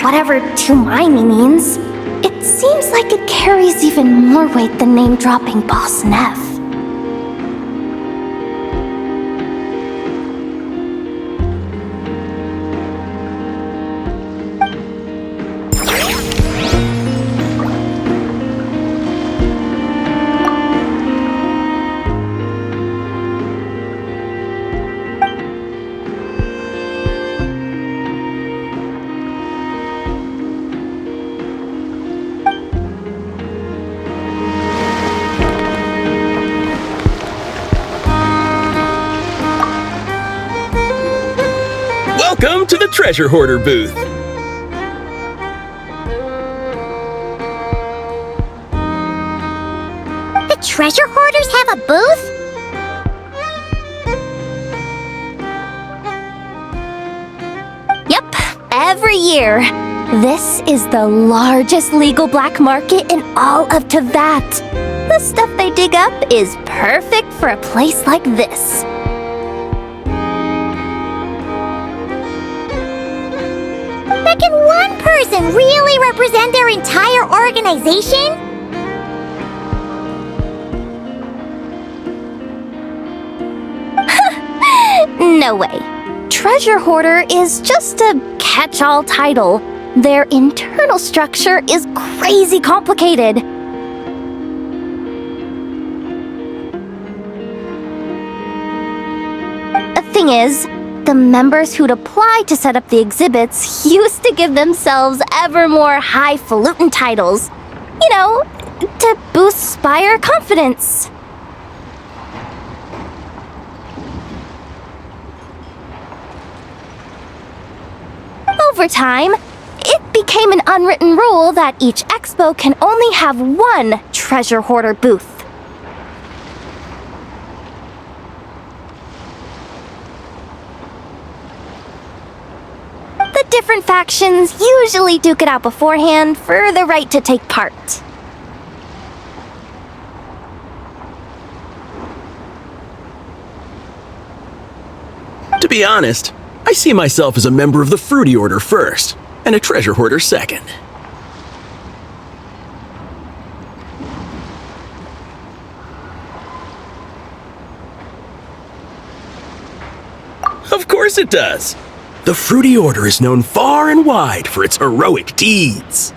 Whatever Tumaini means, it seems like it carries even more weight than name-dropping Boss Neff. Welcome to the Treasure Hoarder booth. The treasure hoarders have a booth? every year. This is the largest legal black market in all of Teyvat. The stuff they dig up is perfect for a place like this. But can one person really represent their entire organization? No way. Treasure Hoarder is just a catch-all title. Their internal structure is crazy complicated. The thing is, the members who'd apply to set up the exhibits used to give themselves ever more highfalutin titles. You know, to boost Spire confidence. Over time, it became an unwritten rule that each expo can only have one treasure hoarder booth. The different factions usually duke it out beforehand for the right to take part. To be honest, I see myself as a member of the Fruity Order first, and a Treasure Hoarder second. Of course it does. The Fruity Order is known far and wide for its heroic deeds.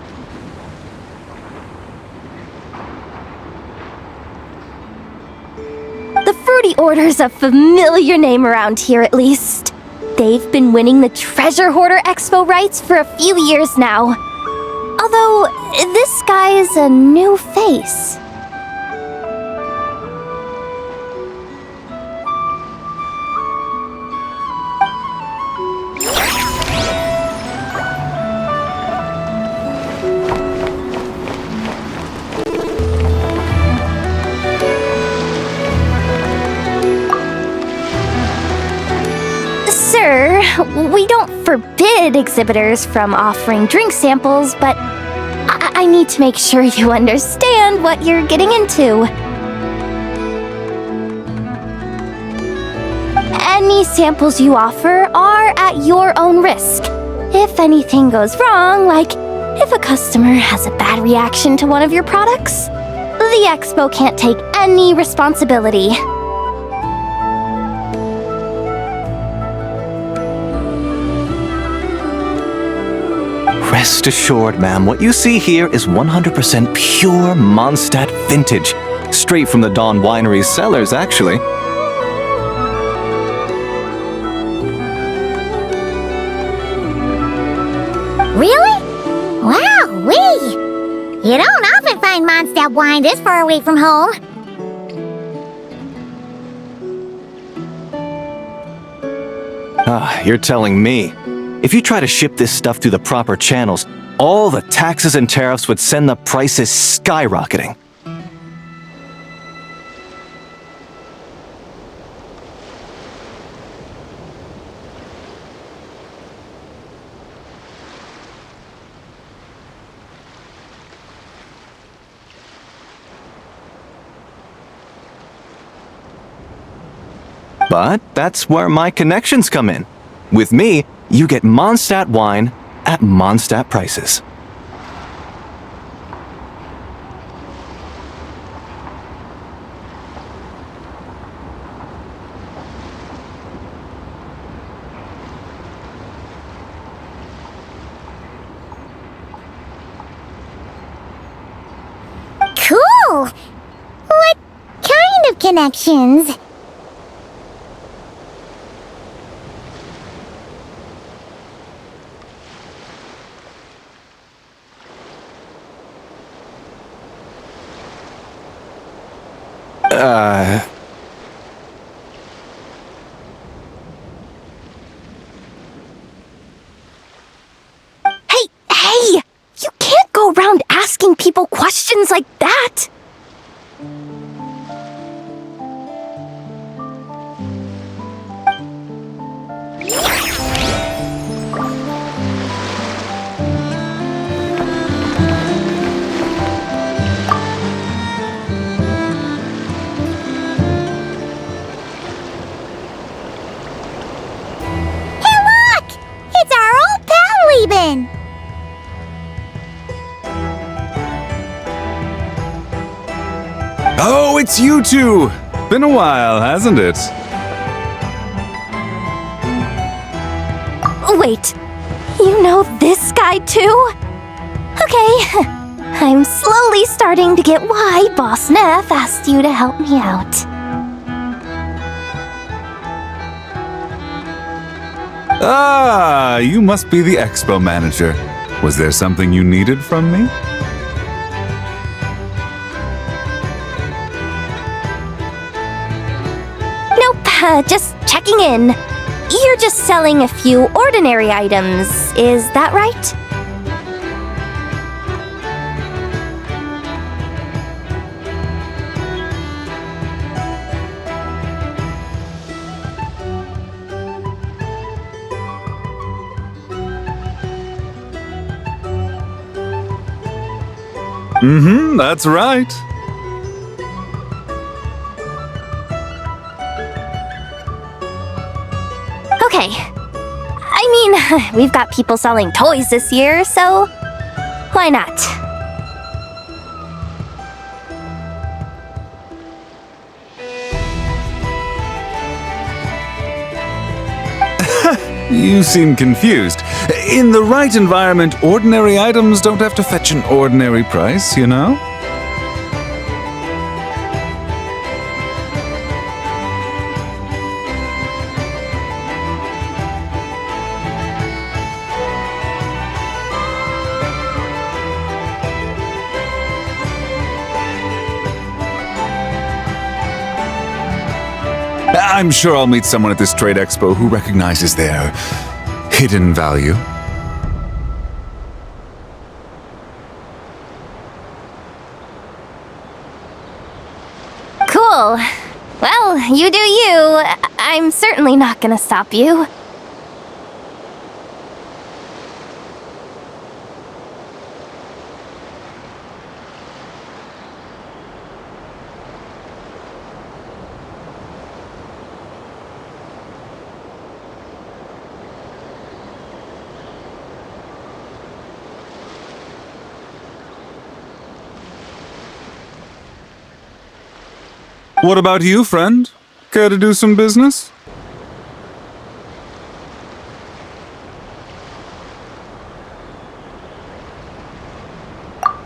The Fruity Order's a familiar name around here, at least. They've been winning the Treasure Hoarder Expo rights for a few years now. Although, this guy's a new face. Sir, we don't forbid exhibitors from offering drink samples, but I need to make sure you understand what you're getting into. Any samples you offer are at your own risk. If anything goes wrong, like if a customer has a bad reaction to one of your products, the expo can't take any responsibility. Rest assured, ma'am, what you see here is 100% pure Mondstadt vintage. Straight from the Dawn Winery's cellars, actually. Really? Wow-wee! You don't often find Mondstadt wine this far away from home. Ah, you're telling me. If you try to ship this stuff through the proper channels, all the taxes and tariffs would send the prices skyrocketing. But that's where my connections come in. With me, you get Mondstadt wine at Mondstadt prices. Cool! What kind of connections? Hey! You can't go around asking people questions like that! in. Oh, it's you two! Been a while, hasn't it? Wait, you know this guy too? Okay, I'm slowly starting to get why Boss Neff asked you to help me out. Ah, you must be the expo manager. Was there something you needed from me? Nope, just checking in. You're just selling a few ordinary items, is that right? Mm-hmm, that's right. Okay. I mean, we've got people selling toys this year, so why not? You seem confused. In the right environment, ordinary items don't have to fetch an ordinary price, you know? I'm sure I'll meet someone at this trade expo who recognizes their hidden value. Cool. Well, you do you. I'm certainly not gonna stop you. What about you, friend? Care to do some business?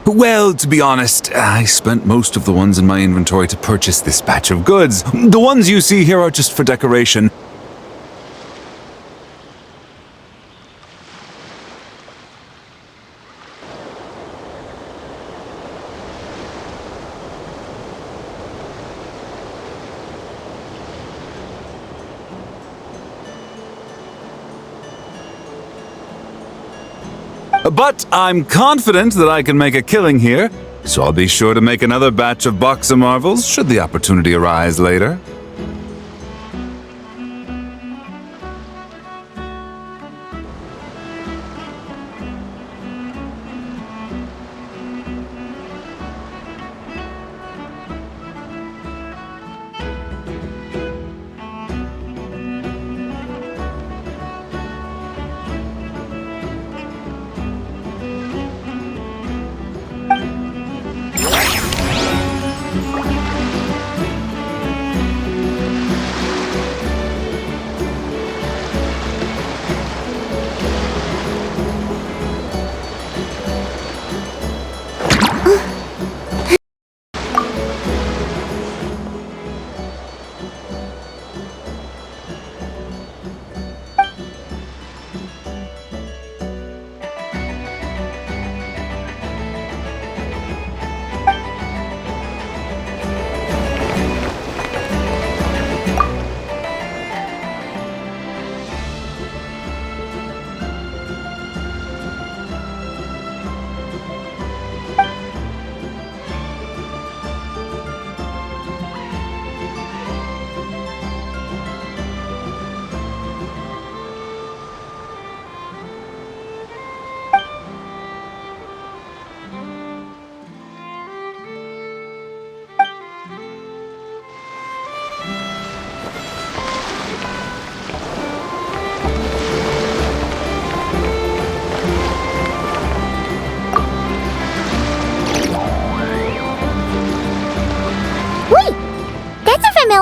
Well, to be honest, I spent most of the ones in my inventory to purchase this batch of goods. The ones you see here are just for decoration. But I'm confident that I can make a killing here, so I'll be sure to make another batch of Box of Marvels should the opportunity arise later.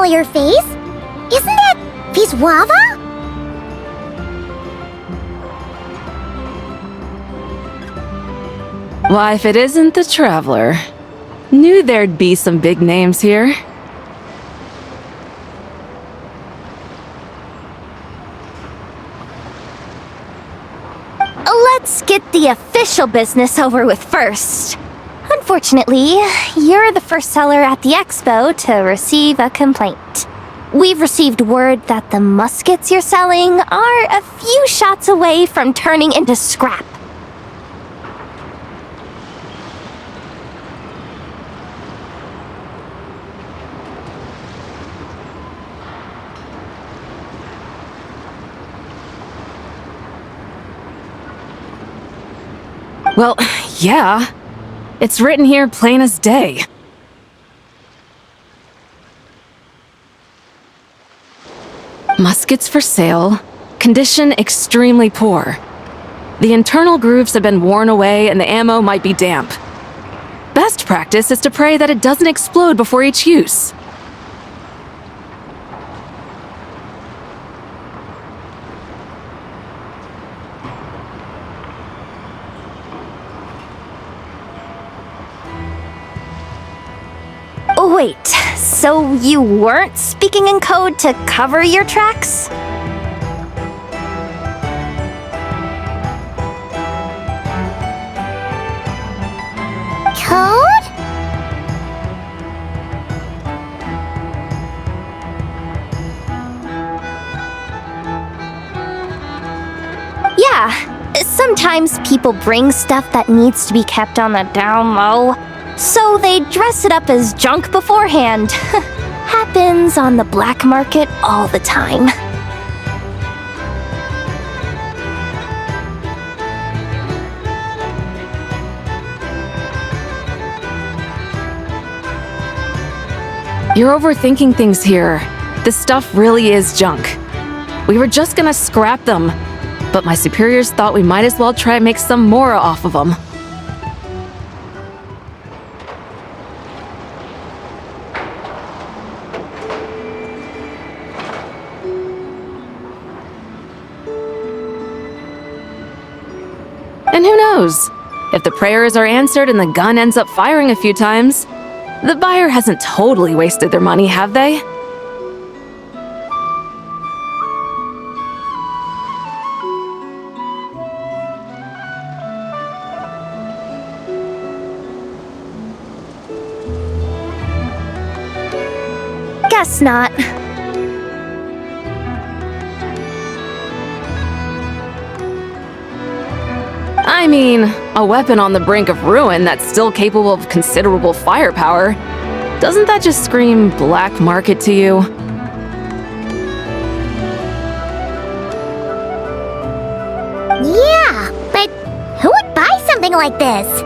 familiar face. Isn't that Viswava? Why, if it isn't the Traveler. Knew there'd be some big names here. Let's get the official business over with first. Unfortunately, you're the first seller at the expo to receive a complaint. We've received word that the muskets you're selling are a few shots away from turning into scrap. Well, yeah. It's written here plain as day. Muskets for sale. Condition extremely poor. The internal grooves have been worn away and the ammo might be damp. Best practice is to pray that it doesn't explode before each use. Wait, so you weren't speaking in code to cover your tracks? Code? Yeah, sometimes people bring stuff that needs to be kept on the down low. So they dress it up as junk beforehand. Happens on the black market all the time. You're overthinking things here. This stuff really is junk. We were just gonna scrap them, but my superiors thought we might as well try and make some more off of them. And who knows? If the prayers are answered and the gun ends up firing a few times, the buyer hasn't totally wasted their money, have they? Guess not. I mean, a weapon on the brink of ruin that's still capable of considerable firepower. Doesn't that just scream black market to you? Yeah, but who would buy something like this?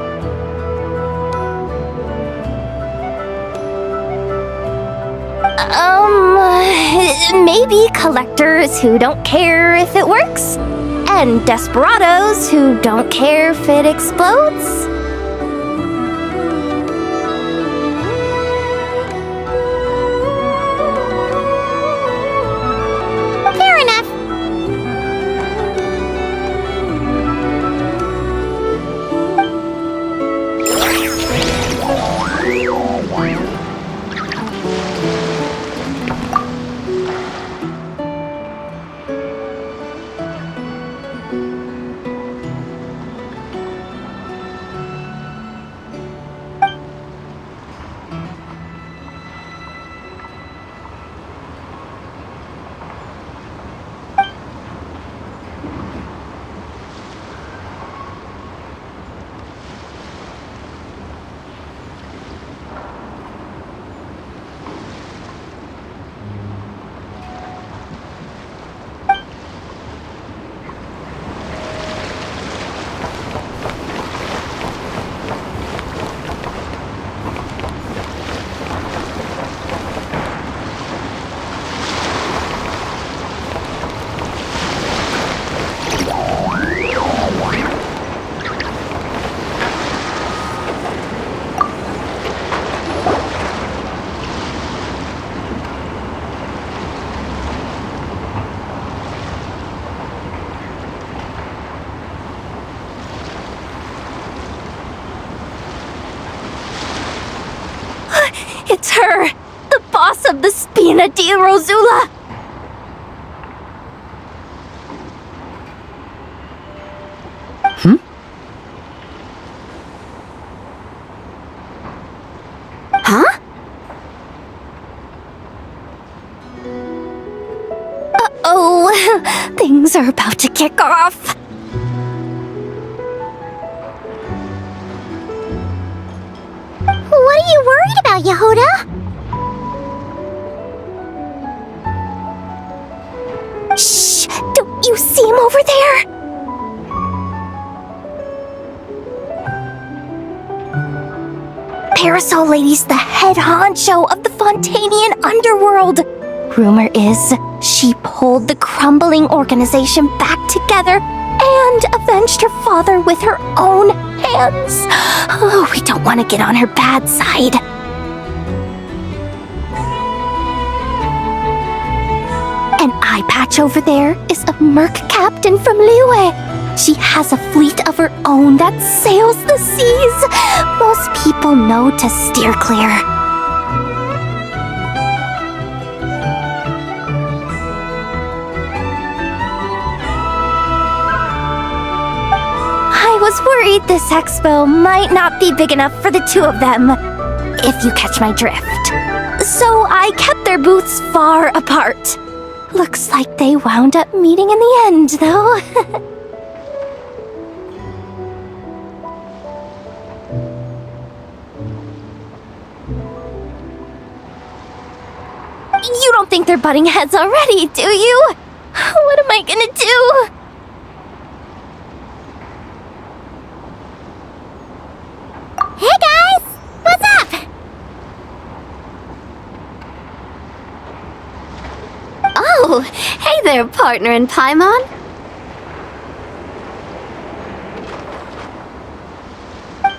Maybe collectors who don't care if it works, and desperados who don't care if it explodes. Fair enough. It's her, the boss of the Spina di Rosula. Huh? Uh-oh, things are about to kick off. What are you worried about, Yehuda? Shh! Don't you see him over there? Parasol Lady's the head honcho of the Fontanian underworld. Rumor is she pulled the crumbling organization back together and avenged her father with her own hands. Oh, we don't want to get on her bad side. An eye patch over there is a merc captain from Liyue. She has a fleet of her own that sails the seas. Most people know to steer clear. I was worried this expo might not be big enough for the two of them, if you catch my drift. So I kept their booths far apart. Looks like they wound up meeting in the end, though. You don't think they're butting heads already, do you? What am I gonna do? Hey guys! What's up? Oh, hey there, partner in Paimon.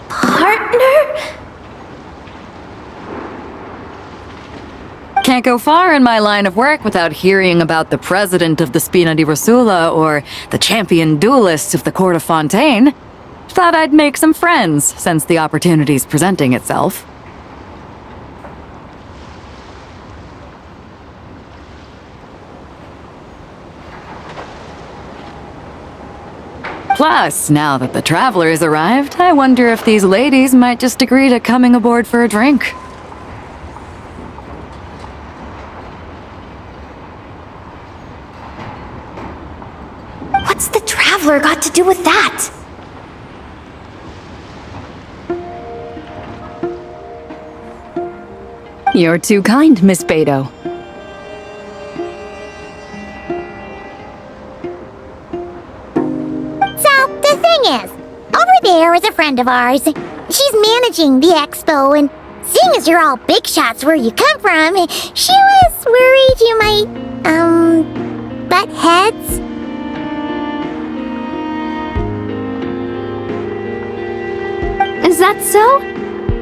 Partner? Can't go far in my line of work without hearing about the president of the Spina di Rosula or the champion duelist of the court of Fontaine. Thought I'd make some friends since the opportunity's presenting itself. Plus, now that the travelers arrived, I wonder if these ladies might just agree to coming aboard for a drink. What's the traveler got to do with that? You're too kind, Miss Beto. So, the thing is, over there is a friend of ours. She's managing the expo, and seeing as you're all big shots where you come from, she was worried you might, butt heads. Is that so?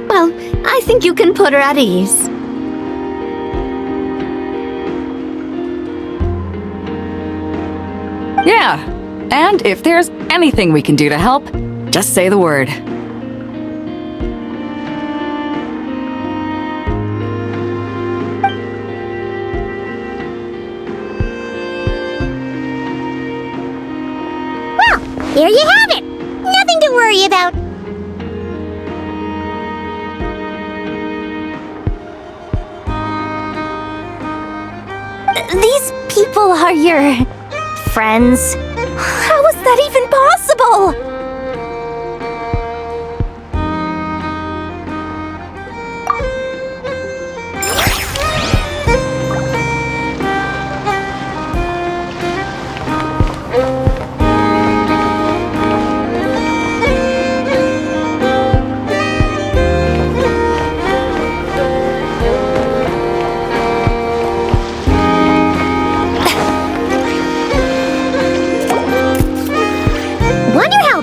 Well, I think you can put her at ease. Yeah, and if there's anything we can do to help, just say the word. Well, there you have it. Nothing to worry about. These people are your friends. How is that even possible?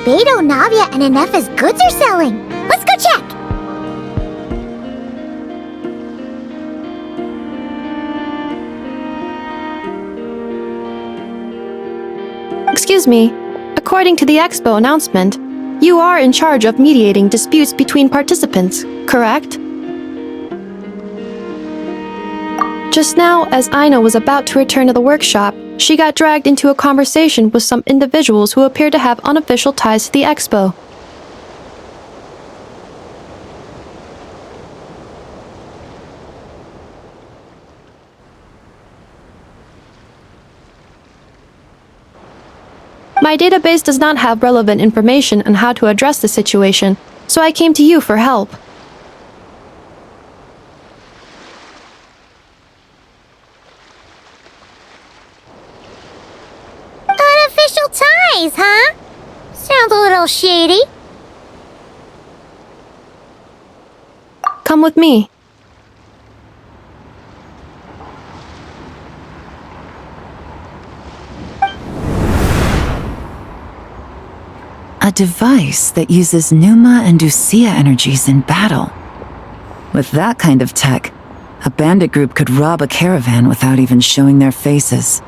Beto, Navia, and Inefa's goods are selling. Let's go check. Excuse me. According to the expo announcement, you are in charge of mediating disputes between participants, correct? Just now, as Aino was about to return to the workshop, she got dragged into a conversation with some individuals who appear to have unofficial ties to the expo. My database does not have relevant information on how to address the situation, so I came to you for help. Unofficial ties, huh? Sounds a little shady. Come with me. A device that uses Numa and Ducia energies in battle. With that kind of tech, a bandit group could rob a caravan without even showing their faces.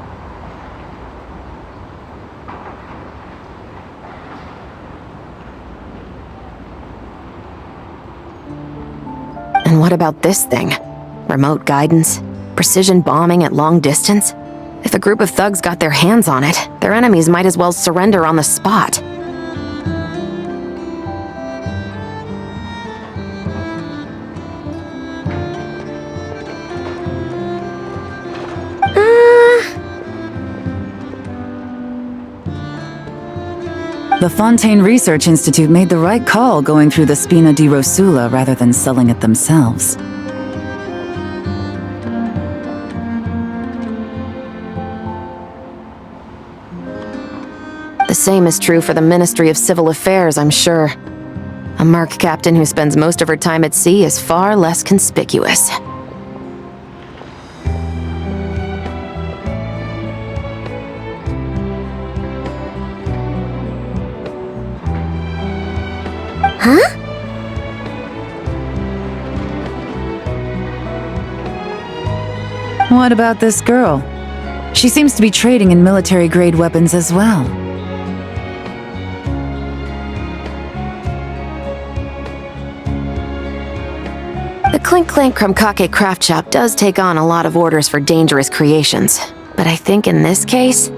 And what about this thing? Remote guidance? Precision bombing at long distance? If a group of thugs got their hands on it, their enemies might as well surrender on the spot. The Fontaine Research Institute made the right call going through the Spina di Rosula rather than selling it themselves. The same is true for the Ministry of Civil Affairs, I'm sure. A merc captain who spends most of her time at sea is far less conspicuous. Huh? What about this girl? She seems to be trading in military-grade weapons as well. The Clink Clank Krumkake craft shop does take on a lot of orders for dangerous creations, but I think in this case,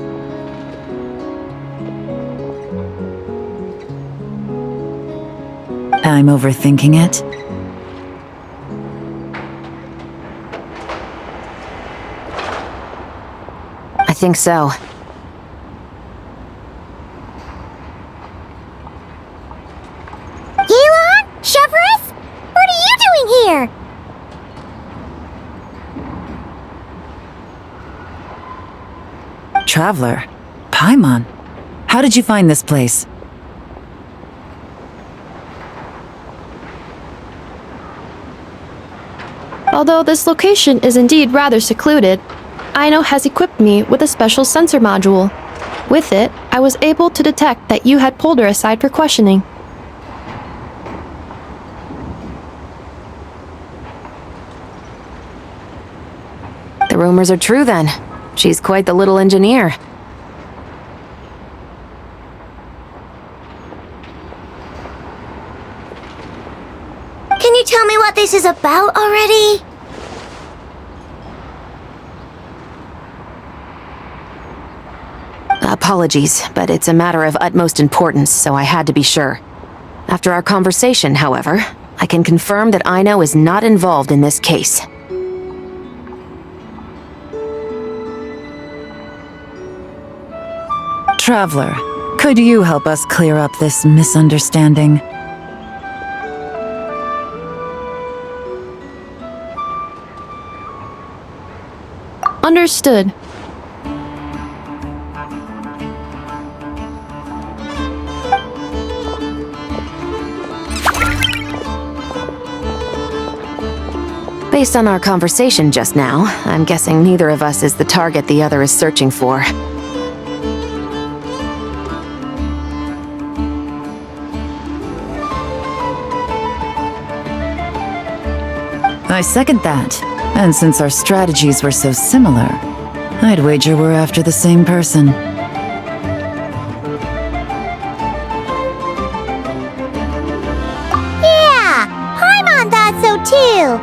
I'm overthinking it. I think so. Elon? Chevrolet? What are you doing here? Traveler? Paimon? How did you find this place? Although this location is indeed rather secluded, Aino has equipped me with a special sensor module. With it, I was able to detect that you had pulled her aside for questioning. The rumors are true then. She's quite the little engineer. Can you tell me what this is about already? Apologies, but it's a matter of utmost importance, so I had to be sure. After our conversation, however, I can confirm that Aino is not involved in this case. Traveler, could you help us clear up this misunderstanding? Understood. Based on our conversation just now, I'm guessing neither of us is the target the other is searching for. I second that. And since our strategies were so similar, I'd wager we're after the same person. Yeah, Paimon thought so too.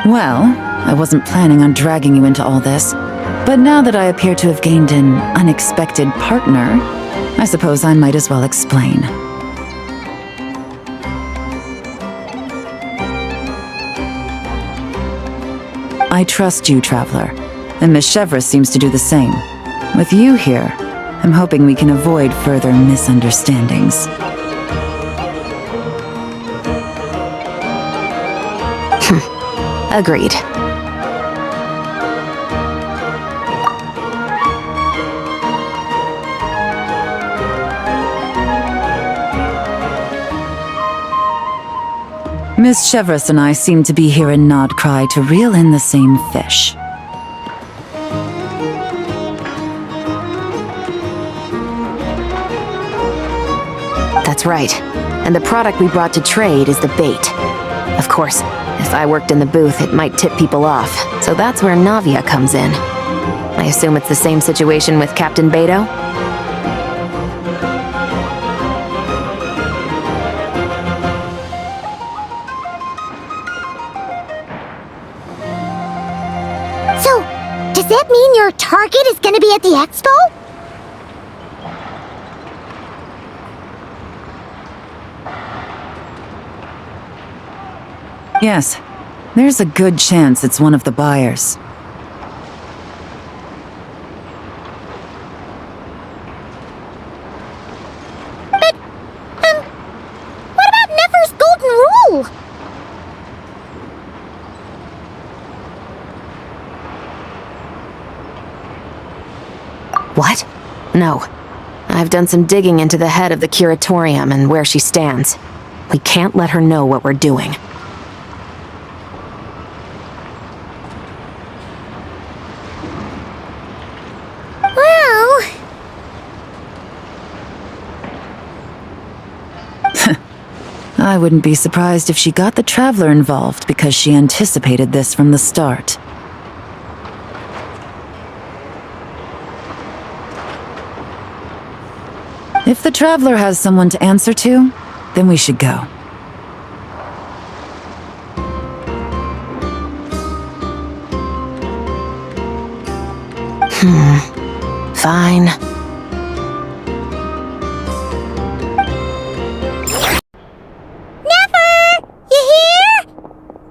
Well, I wasn't planning on dragging you into all this, but now that I appear to have gained an unexpected partner, I suppose I might as well explain. I trust you, Traveler, and Miss Chevreuse seems to do the same. With you here, I'm hoping we can avoid further misunderstandings. Agreed. Miss Chevreuse and I seem to be here in Nodcry to reel in the same fish. That's right. And the product we brought to trade is the bait. Of course, if I worked in the booth, it might tip people off, so that's where Navia comes in. I assume it's the same situation with Captain Beto? So, does that mean your target is gonna be at the expo? Yes, there's a good chance it's one of the buyers. But, what about Nefer's golden rule? What? No. I've done some digging into the head of the curatorium and where she stands. We can't let her know what we're doing. Well... I wouldn't be surprised if she got the Traveler involved because she anticipated this from the start. If the Traveler has someone to answer to, then we should go. Fine. Nefer! You here?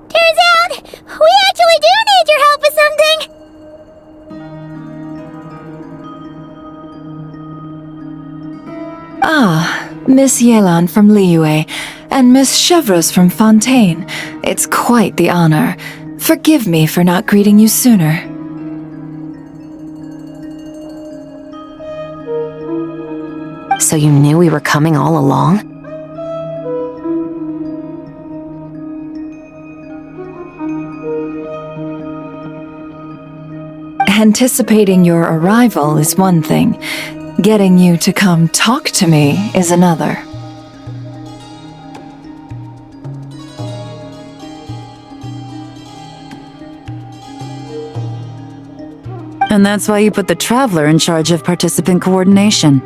Turns out, we actually do need your help with something! Ah, Miss Yelan from Liyue, and Miss Chevreuse from Fontaine. It's quite the honor. Forgive me for not greeting you sooner. So you knew we were coming all along? Anticipating your arrival is one thing. Getting you to come talk to me is another. And that's why you put the Traveler in charge of participant coordination.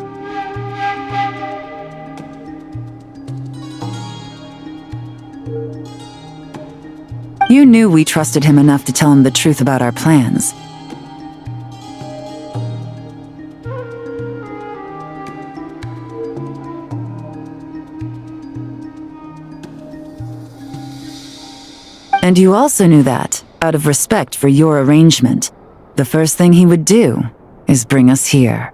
You knew we trusted him enough to tell him the truth about our plans. And you also knew that, out of respect for your arrangement, the first thing he would do is bring us here.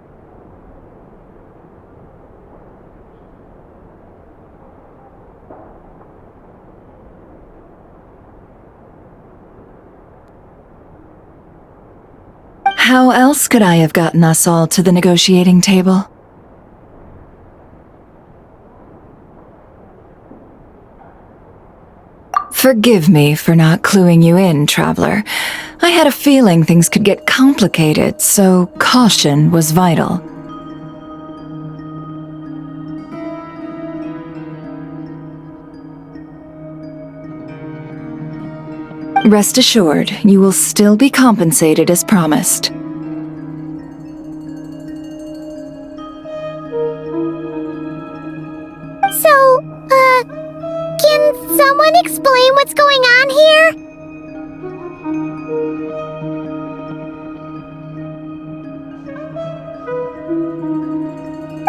How else could I have gotten us all to the negotiating table? Forgive me for not cluing you in, Traveler. I had a feeling things could get complicated, so caution was vital. Rest assured, you will still be compensated as promised. So, can someone explain what's going on here?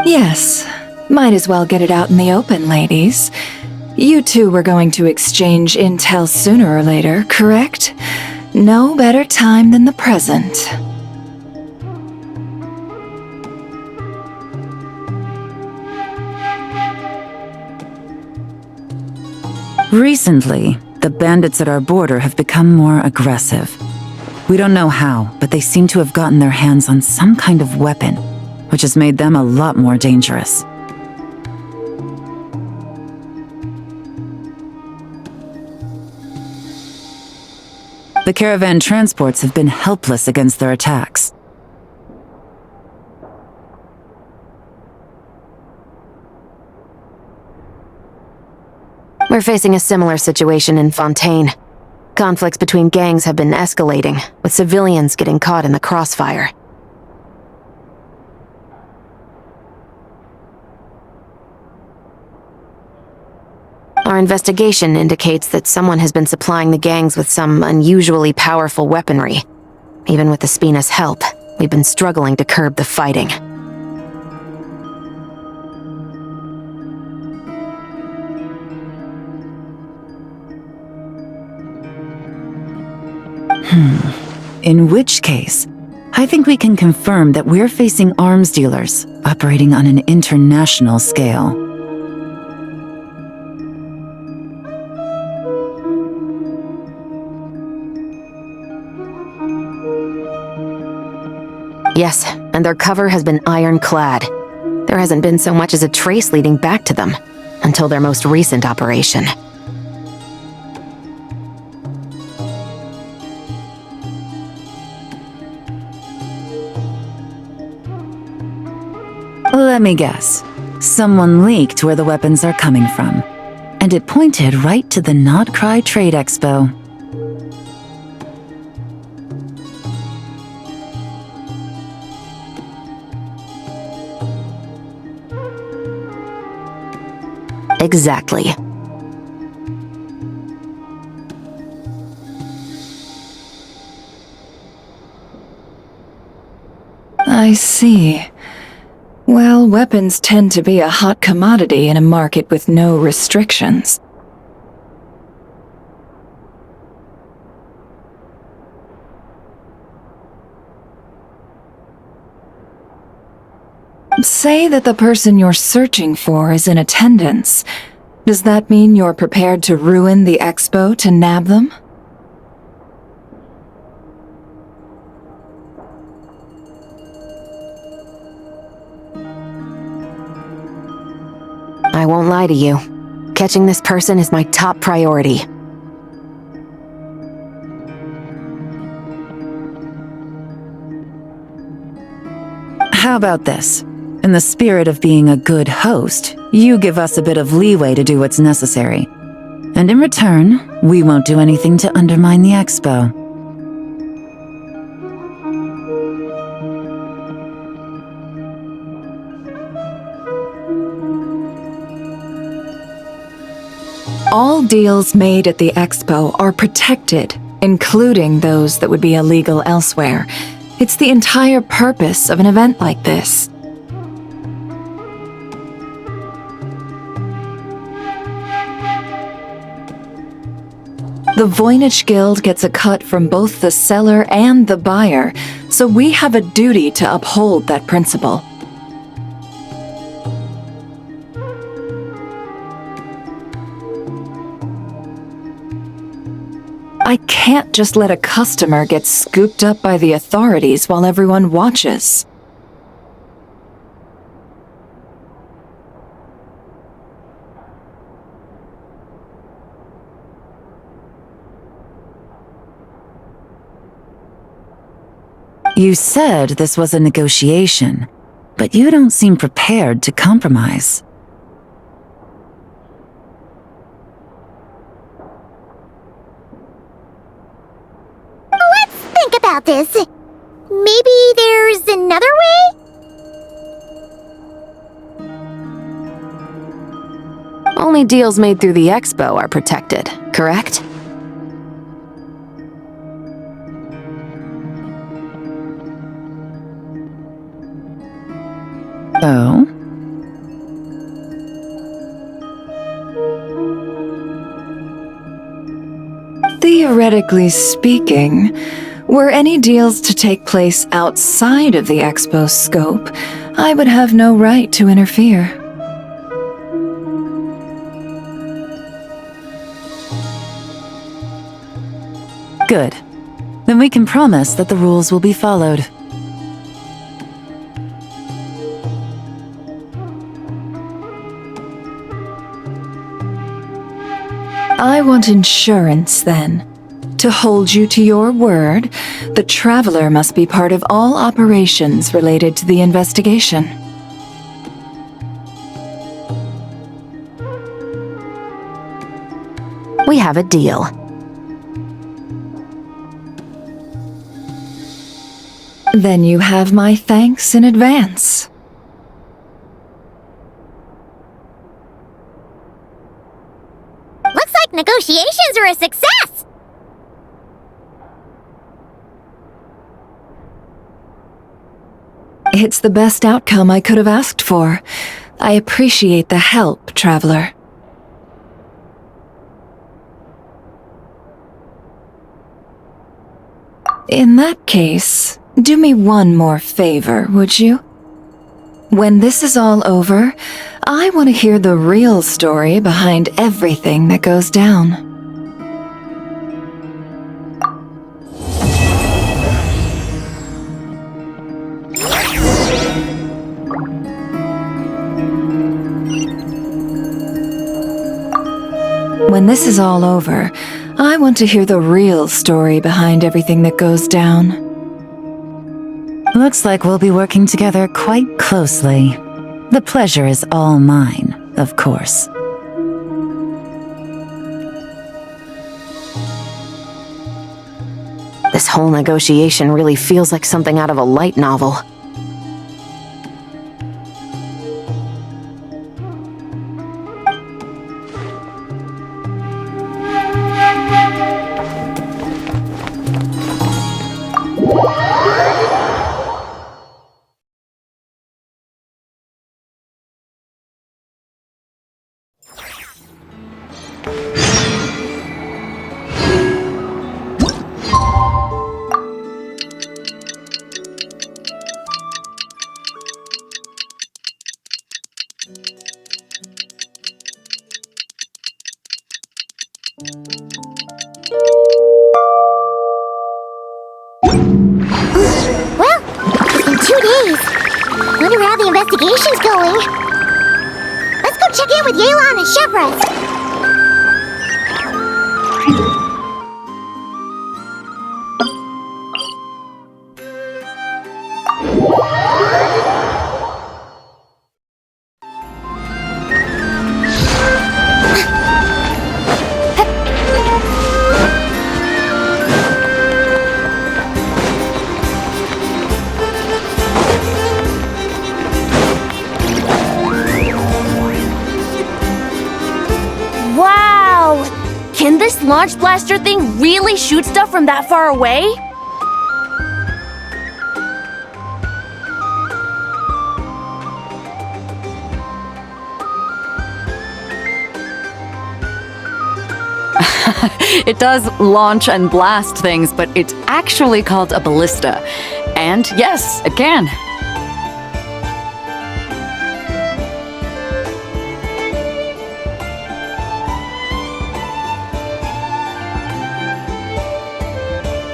Yes, might as well get it out in the open, ladies. You two were going to exchange intel sooner or later, correct? No better time than the present. Recently, the bandits at our border have become more aggressive. We don't know how, but they seem to have gotten their hands on some kind of weapon, which has made them a lot more dangerous. The caravan transports have been helpless against their attacks. We're facing a similar situation in Fontaine. Conflicts between gangs have been escalating, with civilians getting caught in the crossfire. Our investigation indicates that someone has been supplying the gangs with some unusually powerful weaponry. Even with the Spina's help, we've been struggling to curb the fighting. In which case, I think we can confirm that we're facing arms dealers operating on an international scale. Yes, and their cover has been ironclad. There hasn't been so much as a trace leading back to them, until their most recent operation. Let me guess. Someone leaked where the weapons are coming from, and it pointed right to the Not Cry Trade Expo. Exactly. I see. Well, weapons tend to be a hot commodity in a market with no restrictions. Say that the person you're searching for is in attendance. Does that mean you're prepared to ruin the expo to nab them? I won't lie to you. Catching this person is my top priority. How about this? In the spirit of being a good host, you give us a bit of leeway to do what's necessary. And in return, we won't do anything to undermine the expo. All deals made at the expo are protected, including those that would be illegal elsewhere. It's the entire purpose of an event like this. The Voynich Guild gets a cut from both the seller and the buyer, so we have a duty to uphold that principle. I can't just let a customer get scooped up by the authorities while everyone watches. You said this was a negotiation, but you don't seem prepared to compromise. Let's think about this. Maybe there's another way? Only deals made through the expo are protected, correct? Oh? Theoretically speaking, were any deals to take place outside of the Expo's scope, I would have no right to interfere. Good. Then we can promise that the rules will be followed. I want insurance, then. To hold you to your word, the Traveler must be part of all operations related to the investigation. We have a deal. Then you have my thanks in advance. Looks like negotiations are a success! It's the best outcome I could have asked for. I appreciate the help, Traveler. In that case, do me one more favor, would you? When this is all over, I want to hear the real story behind everything that goes down. When this is all over, I want to hear the real story behind everything that goes down. Looks like we'll be working together quite closely. The pleasure is all mine, of course. This whole negotiation really feels like something out of a light novel. Well, it's been 2 days. Wonder how the investigation's going. Let's go check in with Yelan and Shepras. Wow! Can this launch blaster thing really shoot stuff from that far away? It does launch and blast things, but it's actually called a ballista. And yes, it can.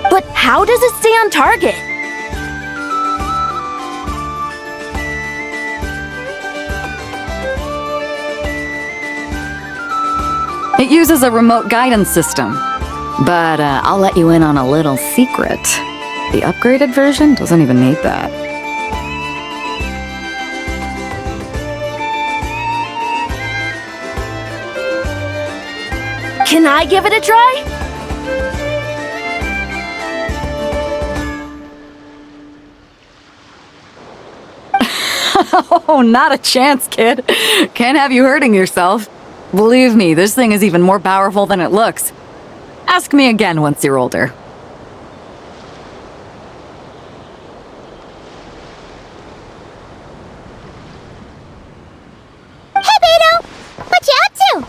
But how does it stay on target? It uses a remote guidance system. But I'll let you in on a little secret. The upgraded version doesn't even need that. Can I give it a try? Oh, not a chance, kid. Can't have you hurting yourself. Believe me, this thing is even more powerful than it looks. Ask me again once you're older. Hey, Beto! What you up to?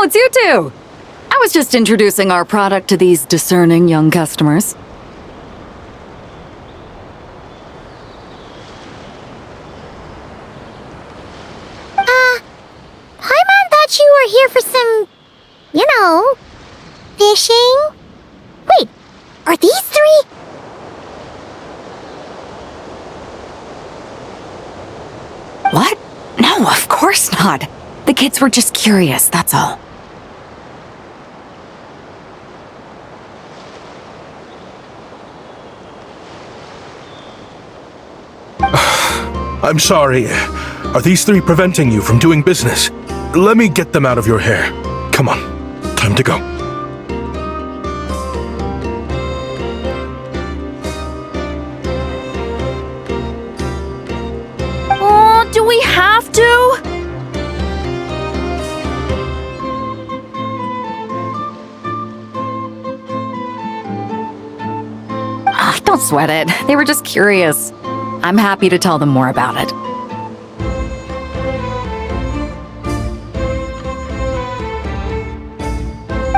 Oh, it's you two! I was just introducing our product to these discerning young customers. Paimon thought you were here for some, fishing? Wait, are these three? What? No, of course not. The kids were just curious, that's all. I'm sorry. Are these three preventing you from doing business? Let me get them out of your hair. Come on. Time to go. Oh, do we have to? Don't sweat it. They were just curious. I'm happy to tell them more about it.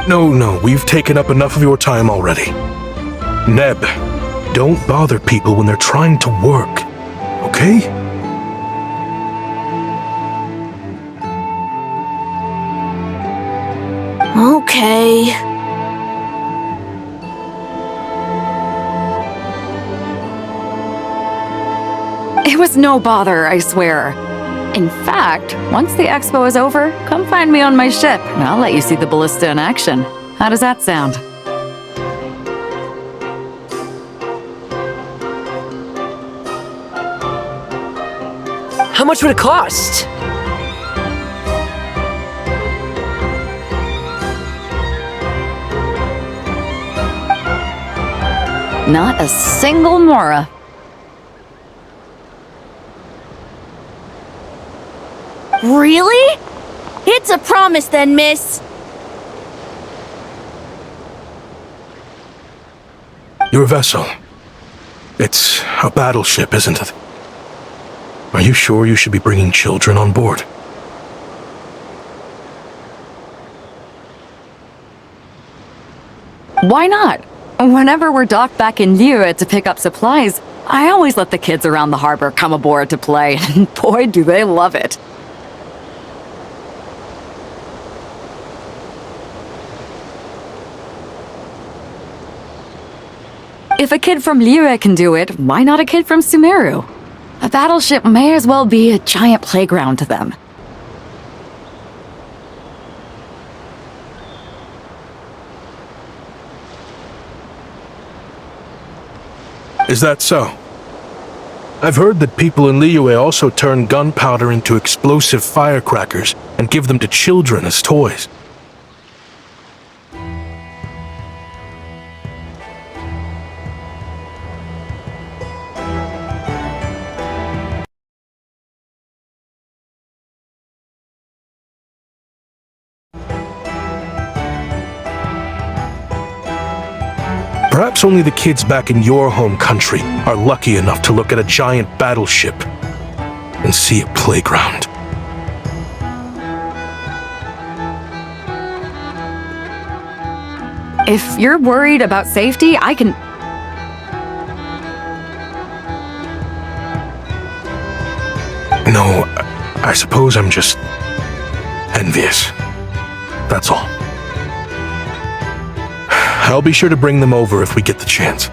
No, we've taken up enough of your time already. Neb, don't bother people when they're trying to work, okay? Okay. It was no bother, I swear. In fact, once the expo is over, come find me on my ship, and I'll let you see the ballista in action. How does that sound? How much would it cost? Not a single mora. Really? It's a promise then, miss. Your vessel. It's a battleship, isn't it? Are you sure you should be bringing children on board? Why not? Whenever we're docked back in Liyue to pick up supplies, I always let the kids around the harbor come aboard to play, and boy, do they love it. If a kid from Liyue can do it, why not a kid from Sumeru? A battleship may as well be a giant playground to them. Is that so? I've heard that people in Liyue also turn gunpowder into explosive firecrackers and give them to children as toys. Perhaps only the kids back in your home country are lucky enough to look at a giant battleship and see a playground. If you're worried about safety, I can... No, I suppose I'm just envious. That's all. I'll be sure to bring them over if we get the chance.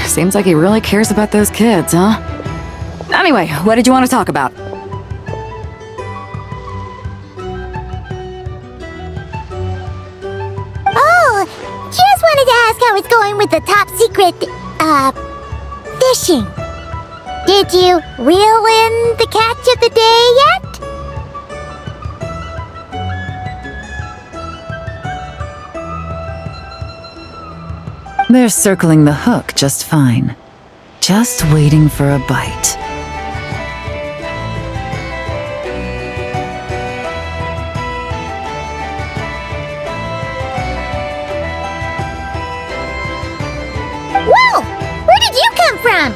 Seems like he really cares about those kids, huh? Anyway, what did you want to talk about? Oh, just wanted to ask how it's going with the top secret, fishing. Did you reel in the catch of the day yet? They're circling the hook just fine. Just waiting for a bite. from?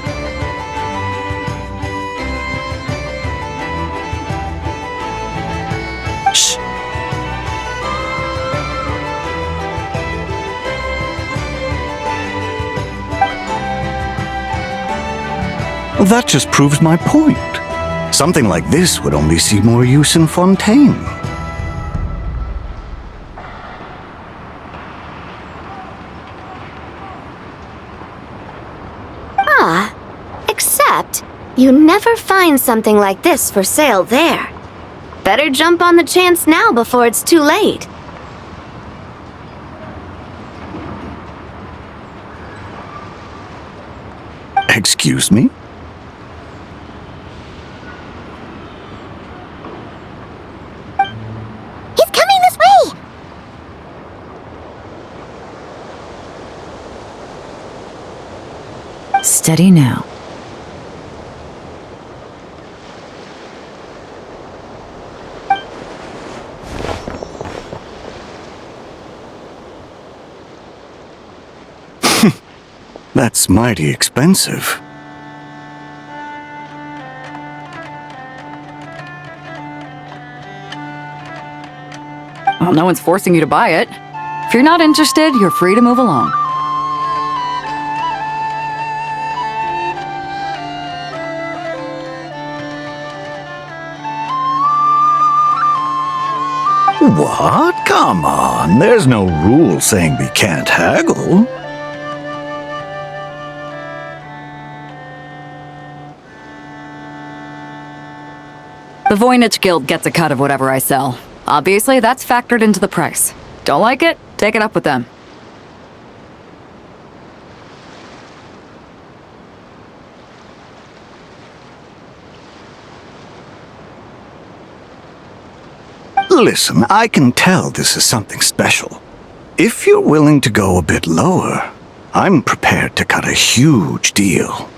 Shh. That just proves my point. Something like this would only see more use in Fontaine. Except, you never find something like this for sale there. Better jump on the chance now before it's too late. Excuse me? He's coming this way! Steady now. That's mighty expensive. Well, no one's forcing you to buy it. If you're not interested, you're free to move along. What? Come on, there's no rule saying we can't haggle. The Voynich Guild gets a cut of whatever I sell. Obviously, that's factored into the price. Don't like it? Take it up with them. Listen, I can tell this is something special. If you're willing to go a bit lower, I'm prepared to cut a huge deal.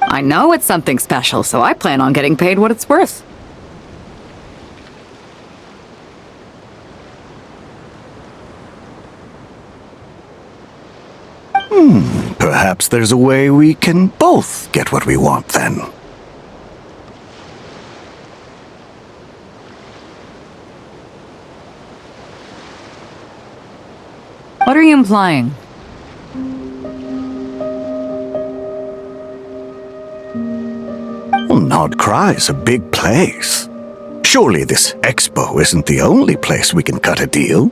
I know it's something special, so I plan on getting paid what it's worth. Perhaps there's a way we can both get what we want then. What are you implying? Well, Nod Cry's a big place. Surely this expo isn't the only place we can cut a deal.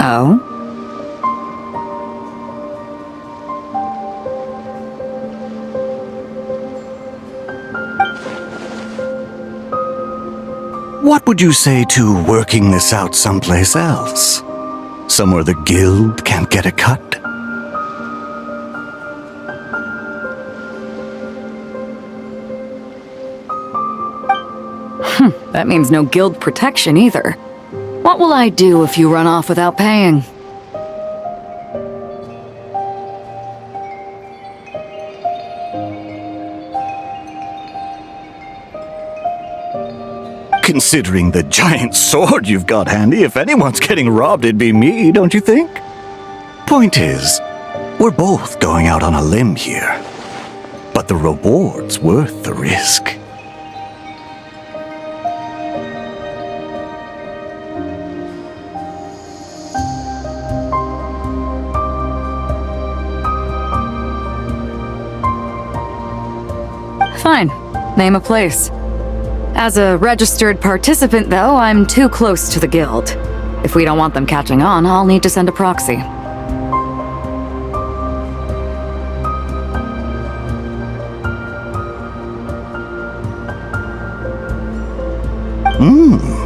Oh? What would you say to working this out someplace else? Somewhere the guild can't get a cut? That means no guild protection either. What will I do if you run off without paying? Considering the giant sword you've got handy, if anyone's getting robbed, it'd be me, don't you think? Point is, we're both going out on a limb here. But the reward's worth the risk. Fine. Name a place. As a registered participant, though, I'm too close to the guild. If we don't want them catching on, I'll need to send a proxy.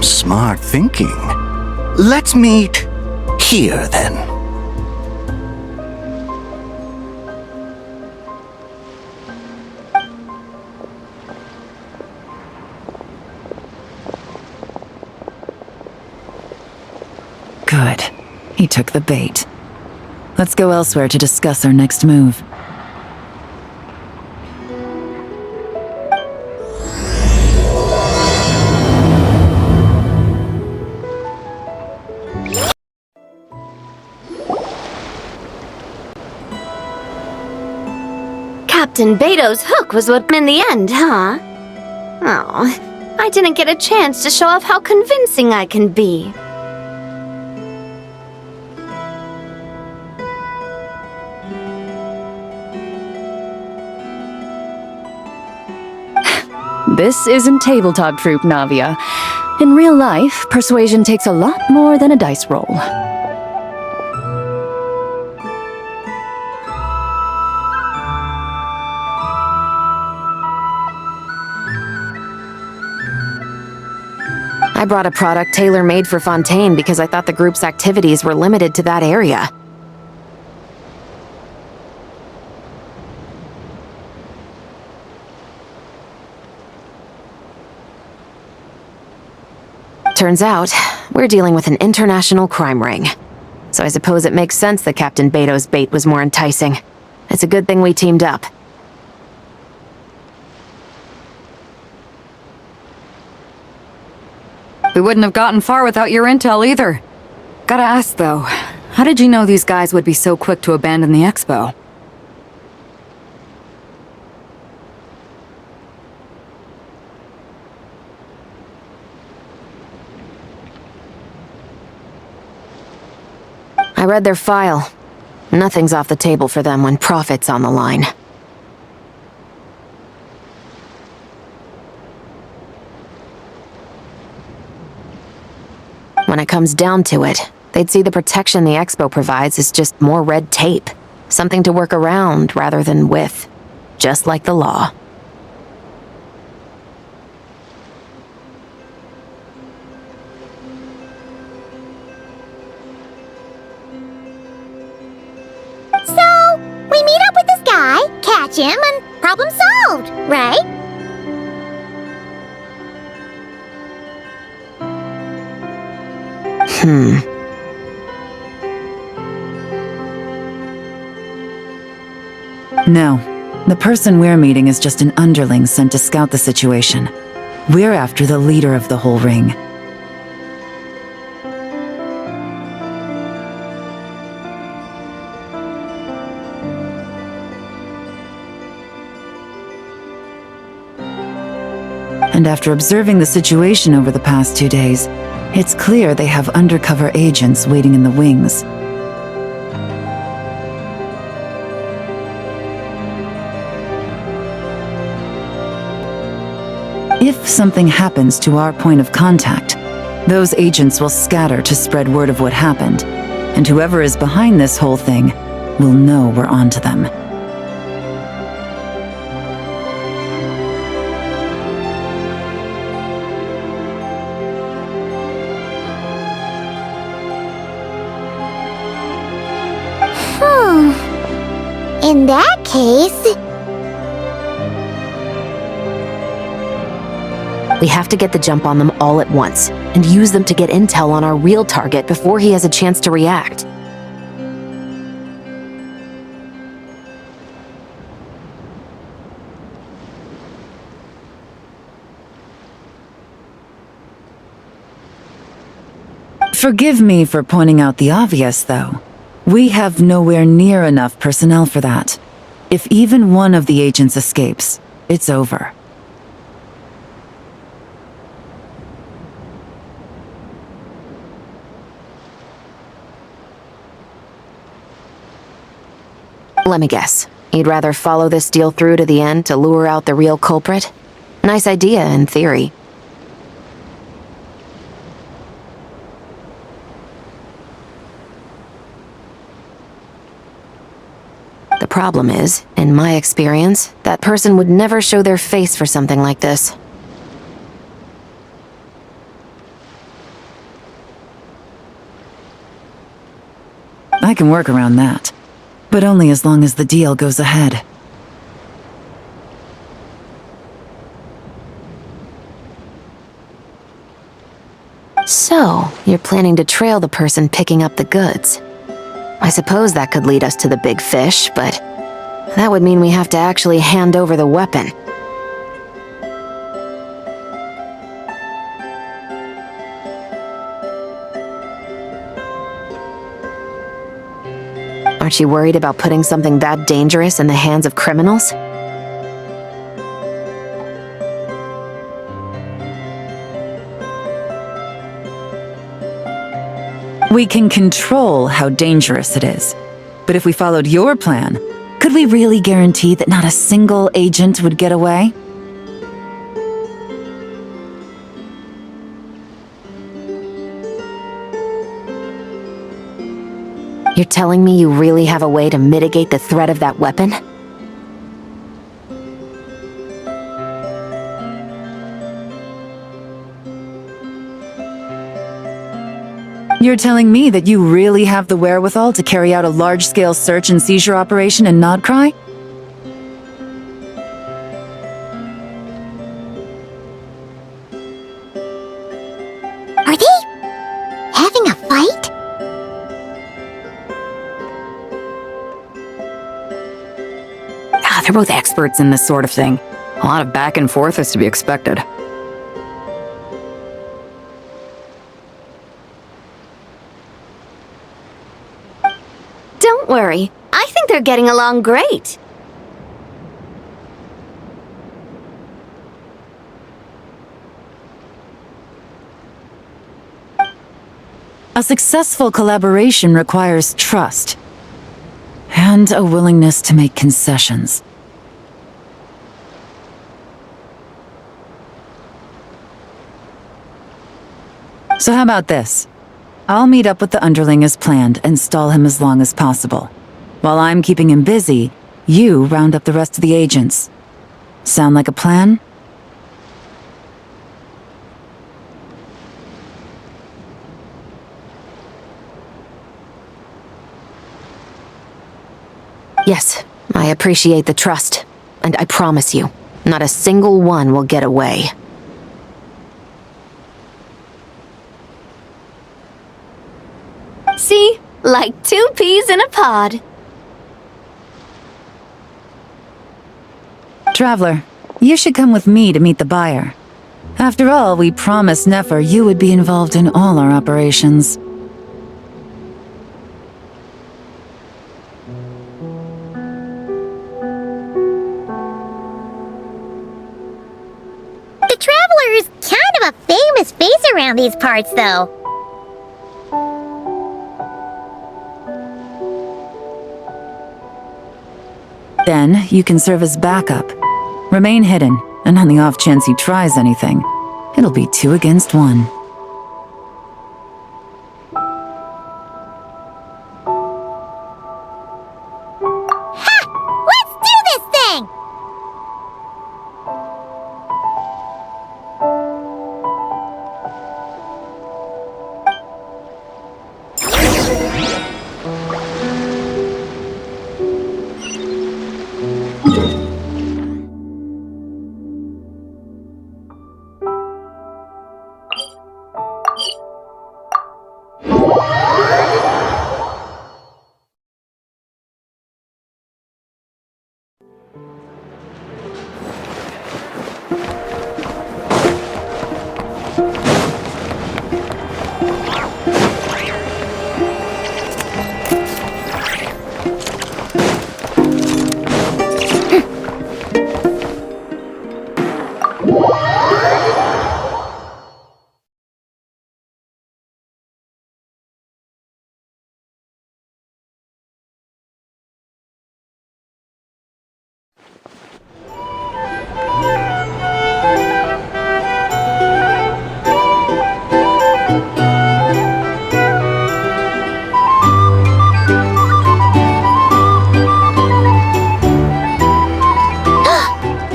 Smart thinking. Let's meet here, then. Good. He took the bait. Let's go elsewhere to discuss our next move. Captain Beto's hook was what in the end, huh? Oh, I didn't get a chance to show off how convincing I can be. This isn't table talk troop, Navia. In real life, persuasion takes a lot more than a dice roll. I brought a product tailor-made for Fontaine because I thought the group's activities were limited to that area. Turns out, we're dealing with an international crime ring. So I suppose it makes sense that Captain Beto's bait was more enticing. It's a good thing we teamed up. We wouldn't have gotten far without your intel either. Gotta ask though, how did you know these guys would be so quick to abandon the expo? I read their file. Nothing's off the table for them when profit's on the line. When it comes down to it, they'd see the protection the expo provides as just more red tape. Something to work around rather than with. Just like the law. So, we meet up with this guy, catch him, and problem solved, right? No. The person we're meeting is just an underling sent to scout the situation. We're after the leader of the whole ring. And after observing the situation over the past 2 days, it's clear they have undercover agents waiting in the wings. If something happens to our point of contact, those agents will scatter to spread word of what happened, and whoever is behind this whole thing will know we're onto them. In that case... We have to get the jump on them all at once, and use them to get intel on our real target before he has a chance to react. Forgive me for pointing out the obvious, though. We have nowhere near enough personnel for that. If even one of the agents escapes, it's over. Let me guess. You'd rather follow this deal through to the end to lure out the real culprit? Nice idea, in theory. The problem is, in my experience, that person would never show their face for something like this. I can work around that. But only as long as the deal goes ahead. So, you're planning to trail the person picking up the goods. I suppose that could lead us to the big fish, but that would mean we have to actually hand over the weapon. Aren't you worried about putting something that dangerous in the hands of criminals? We can control how dangerous it is. But if we followed your plan, could we really guarantee that not a single agent would get away? You're telling me you really have a way to mitigate the threat of that weapon? You're telling me that you really have the wherewithal to carry out a large-scale search and seizure operation in Nodcry? Are they having a fight? They're both experts in this sort of thing. A lot of back and forth is to be expected. Don't worry. I think they're getting along great. A successful collaboration requires trust and a willingness to make concessions. So how about this? I'll meet up with the underling as planned and stall him as long as possible. While I'm keeping him busy, you round up the rest of the agents. Sound like a plan? Yes, I appreciate the trust. And I promise you, not a single one will get away. See? Like 2 peas in a pod. Traveler, you should come with me to meet the buyer. After all, we promised Nefer you would be involved in all our operations. The Traveler is kind of a famous face around these parts, though. Then, you can serve as backup. Remain hidden, and on the off chance he tries anything, it'll be 2 against 1. Ha! Let's do this thing!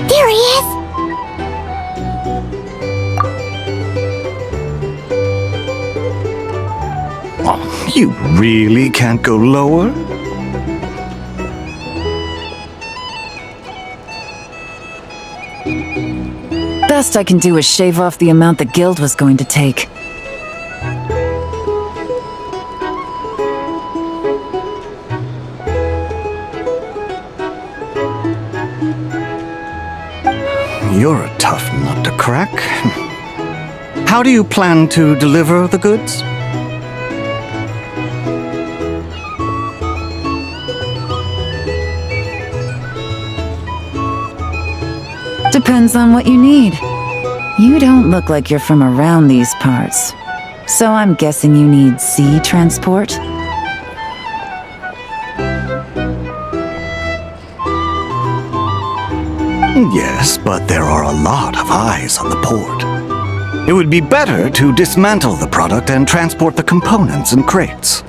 There he is! Oh, you really can't go lower? Best I can do is shave off the amount the guild was going to take. you're a tough nut to crack. How do you plan to deliver the goods? Depends on what you need. You don't look like you're from around these parts. So I'm guessing you need sea transport? Yes, but there are a lot of eyes on the port. It would be better to dismantle the product and transport the components in crates.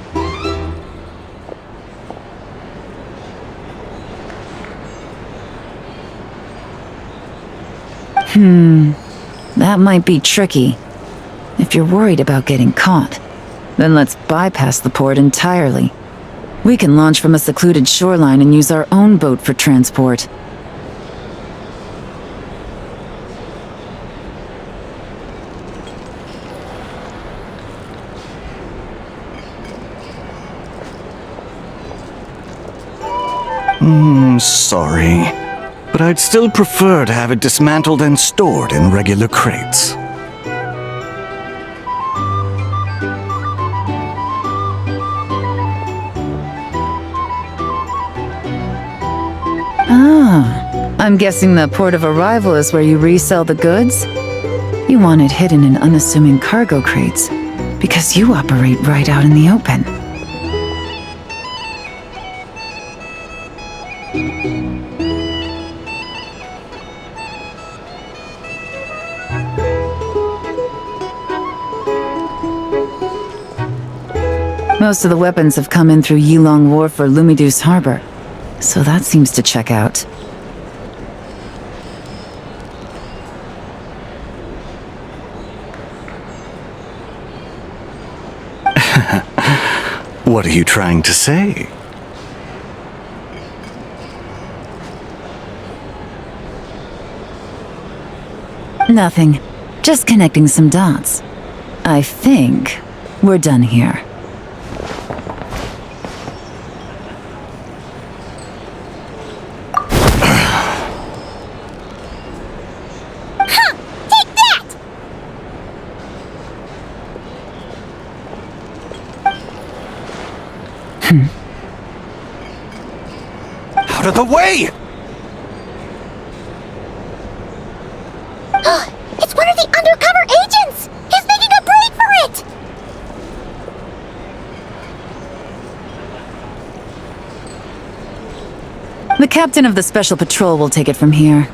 That might be tricky. If you're worried about getting caught, then let's bypass the port entirely. We can launch from a secluded shoreline and use our own boat for transport. Sorry. But I'd still prefer to have it dismantled and stored in regular crates. I'm guessing the port of arrival is where you resell the goods? You want it hidden in unassuming cargo crates, because you operate right out in the open. Most of the weapons have come in through Yilong Wharf or Lumidus Harbor, so that seems to check out. What are you trying to say? Nothing. Just connecting some dots. I think we're done here. Out of the way! It's one of the undercover agents! He's making a break for it! The captain of the Special Patrol will take it from here.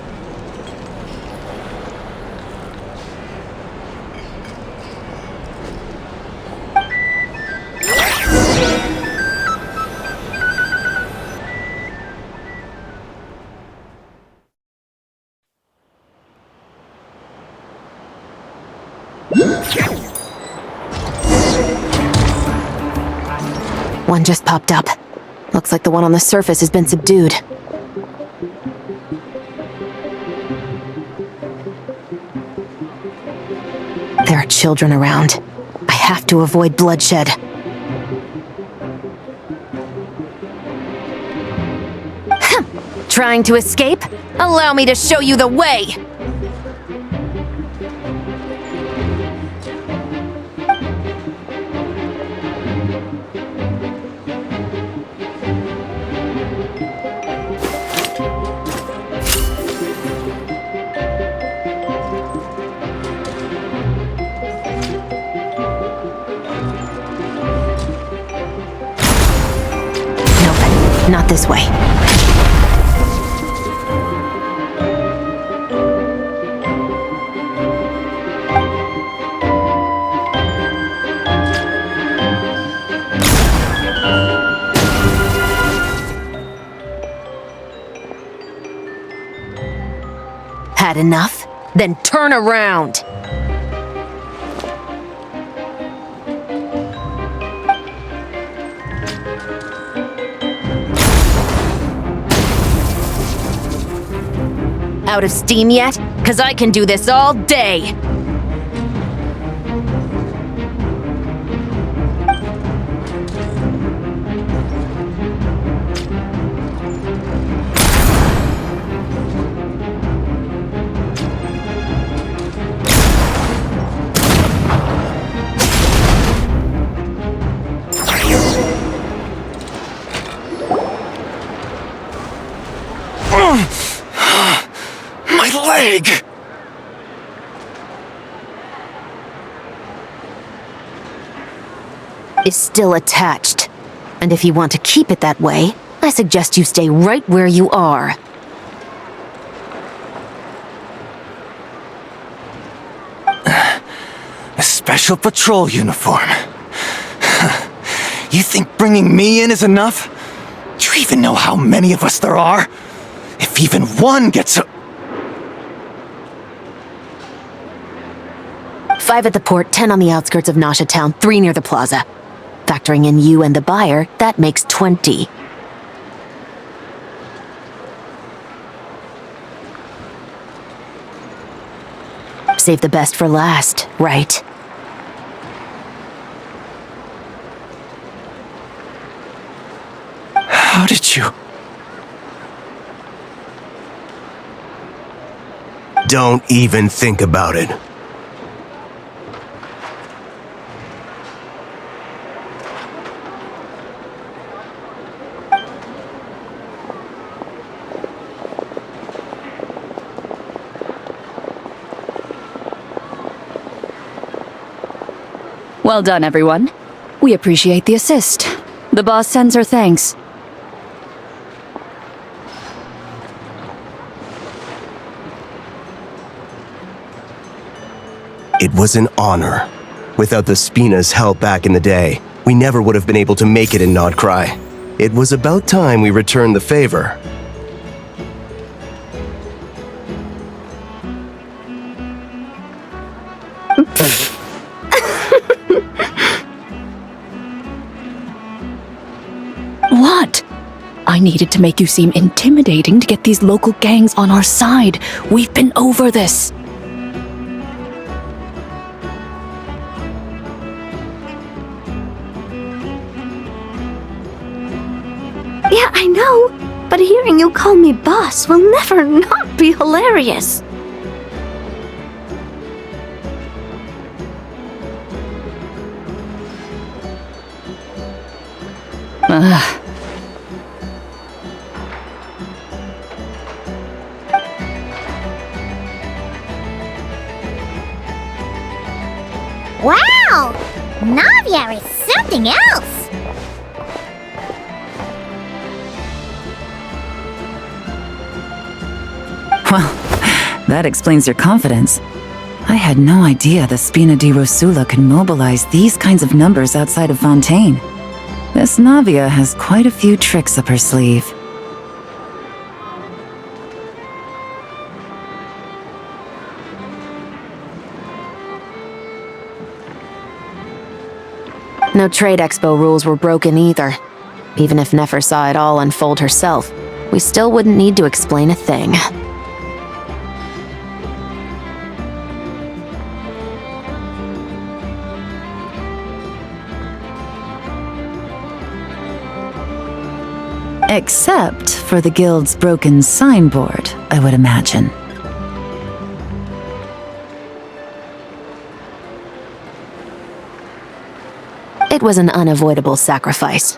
One just popped up. Looks like the one on the surface has been subdued. There are children around. I have to avoid bloodshed. Trying to escape? Allow me to show you the way! Not this way. Had enough? Then turn around! Out of steam yet? 'Cause I can do this all day! leg! Is still attached. And if you want to keep it that way, I suggest you stay right where you are. A special patrol uniform. You think bringing me in is enough? Do you even know how many of us there are? If even one gets a... 5 at the port, 10 on the outskirts of Nasha Town, 3 near the plaza. Factoring in you and the buyer, that makes 20. Save the best for last, right? How did you... Don't even think about it. Well done, everyone. We appreciate the assist. The boss sends her thanks. It was an honor. Without the Spina's help back in the day, we never would have been able to make it in Nodcry. It was about time we returned the favor. What? I needed to make you seem intimidating to get these local gangs on our side. We've been over this. Yeah, I know, but hearing you call me boss will never not be hilarious. Wow! Navia is something else! Well, that explains your confidence. I had no idea the Spina di Rosula could mobilize these kinds of numbers outside of Fontaine. This Navia has quite a few tricks up her sleeve. No trade expo rules were broken either. Even if Nefer saw it all unfold herself, we still wouldn't need to explain a thing. Except for the guild's broken signboard, I would imagine. It was an unavoidable sacrifice.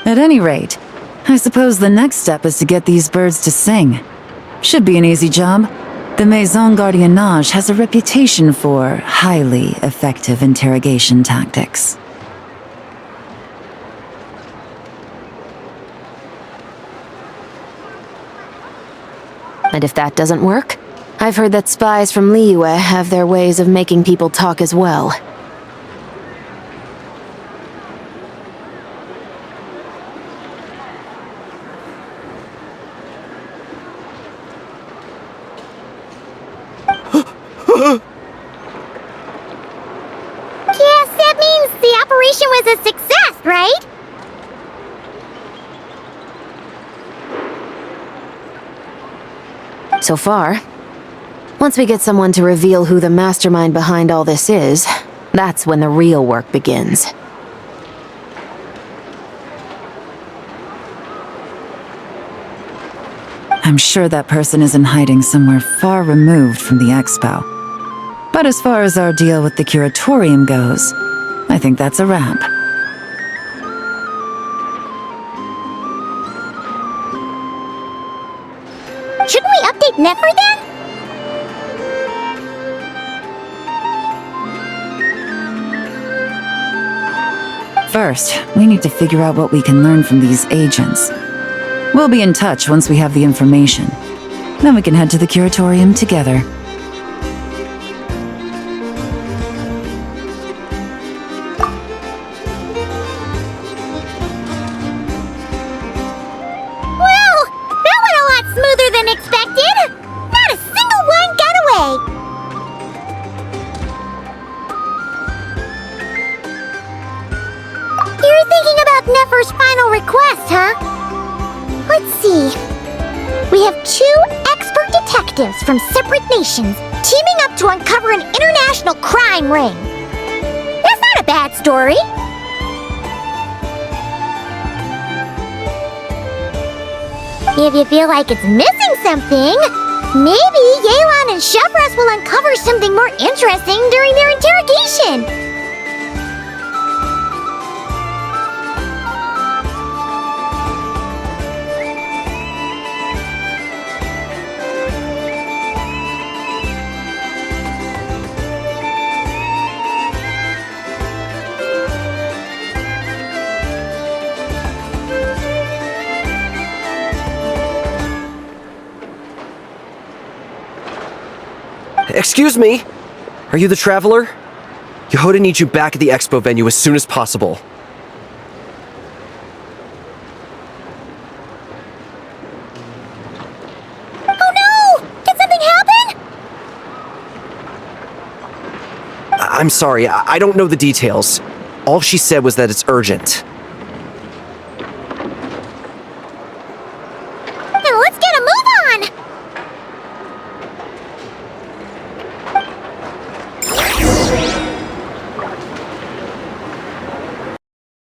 At any rate, I suppose the next step is to get these birds to sing. Should be an easy job. The Maison Gardiennage has a reputation for highly effective interrogation tactics. And if that doesn't work, I've heard that spies from Liyue have their ways of making people talk as well. Yes, that means the operation was a success, right? So far. Once we get someone to reveal who the mastermind behind all this is, that's when the real work begins. I'm sure that person is in hiding somewhere far removed from the expo. But as far as our deal with the curatorium goes, I think that's a wrap. Nefer then? First, we need to figure out what we can learn from these agents. We'll be in touch once we have the information. Then we can head to the curatorium together. Well, that went a lot smoother than expected. Not a single one got away. You're thinking about Nefer's final request, huh? Let's see. We have 2 expert detectives from separate nations teaming up to uncover an international crime ring. That's not a bad story. If you feel like it's missing something, maybe Yelan and Chevros will uncover something more interesting during their interrogation. Excuse me? Are you the traveler? Yehuda needs you back at the expo venue as soon as possible. Oh no! Did something happen? I'm sorry, I don't know the details. All she said was that it's urgent.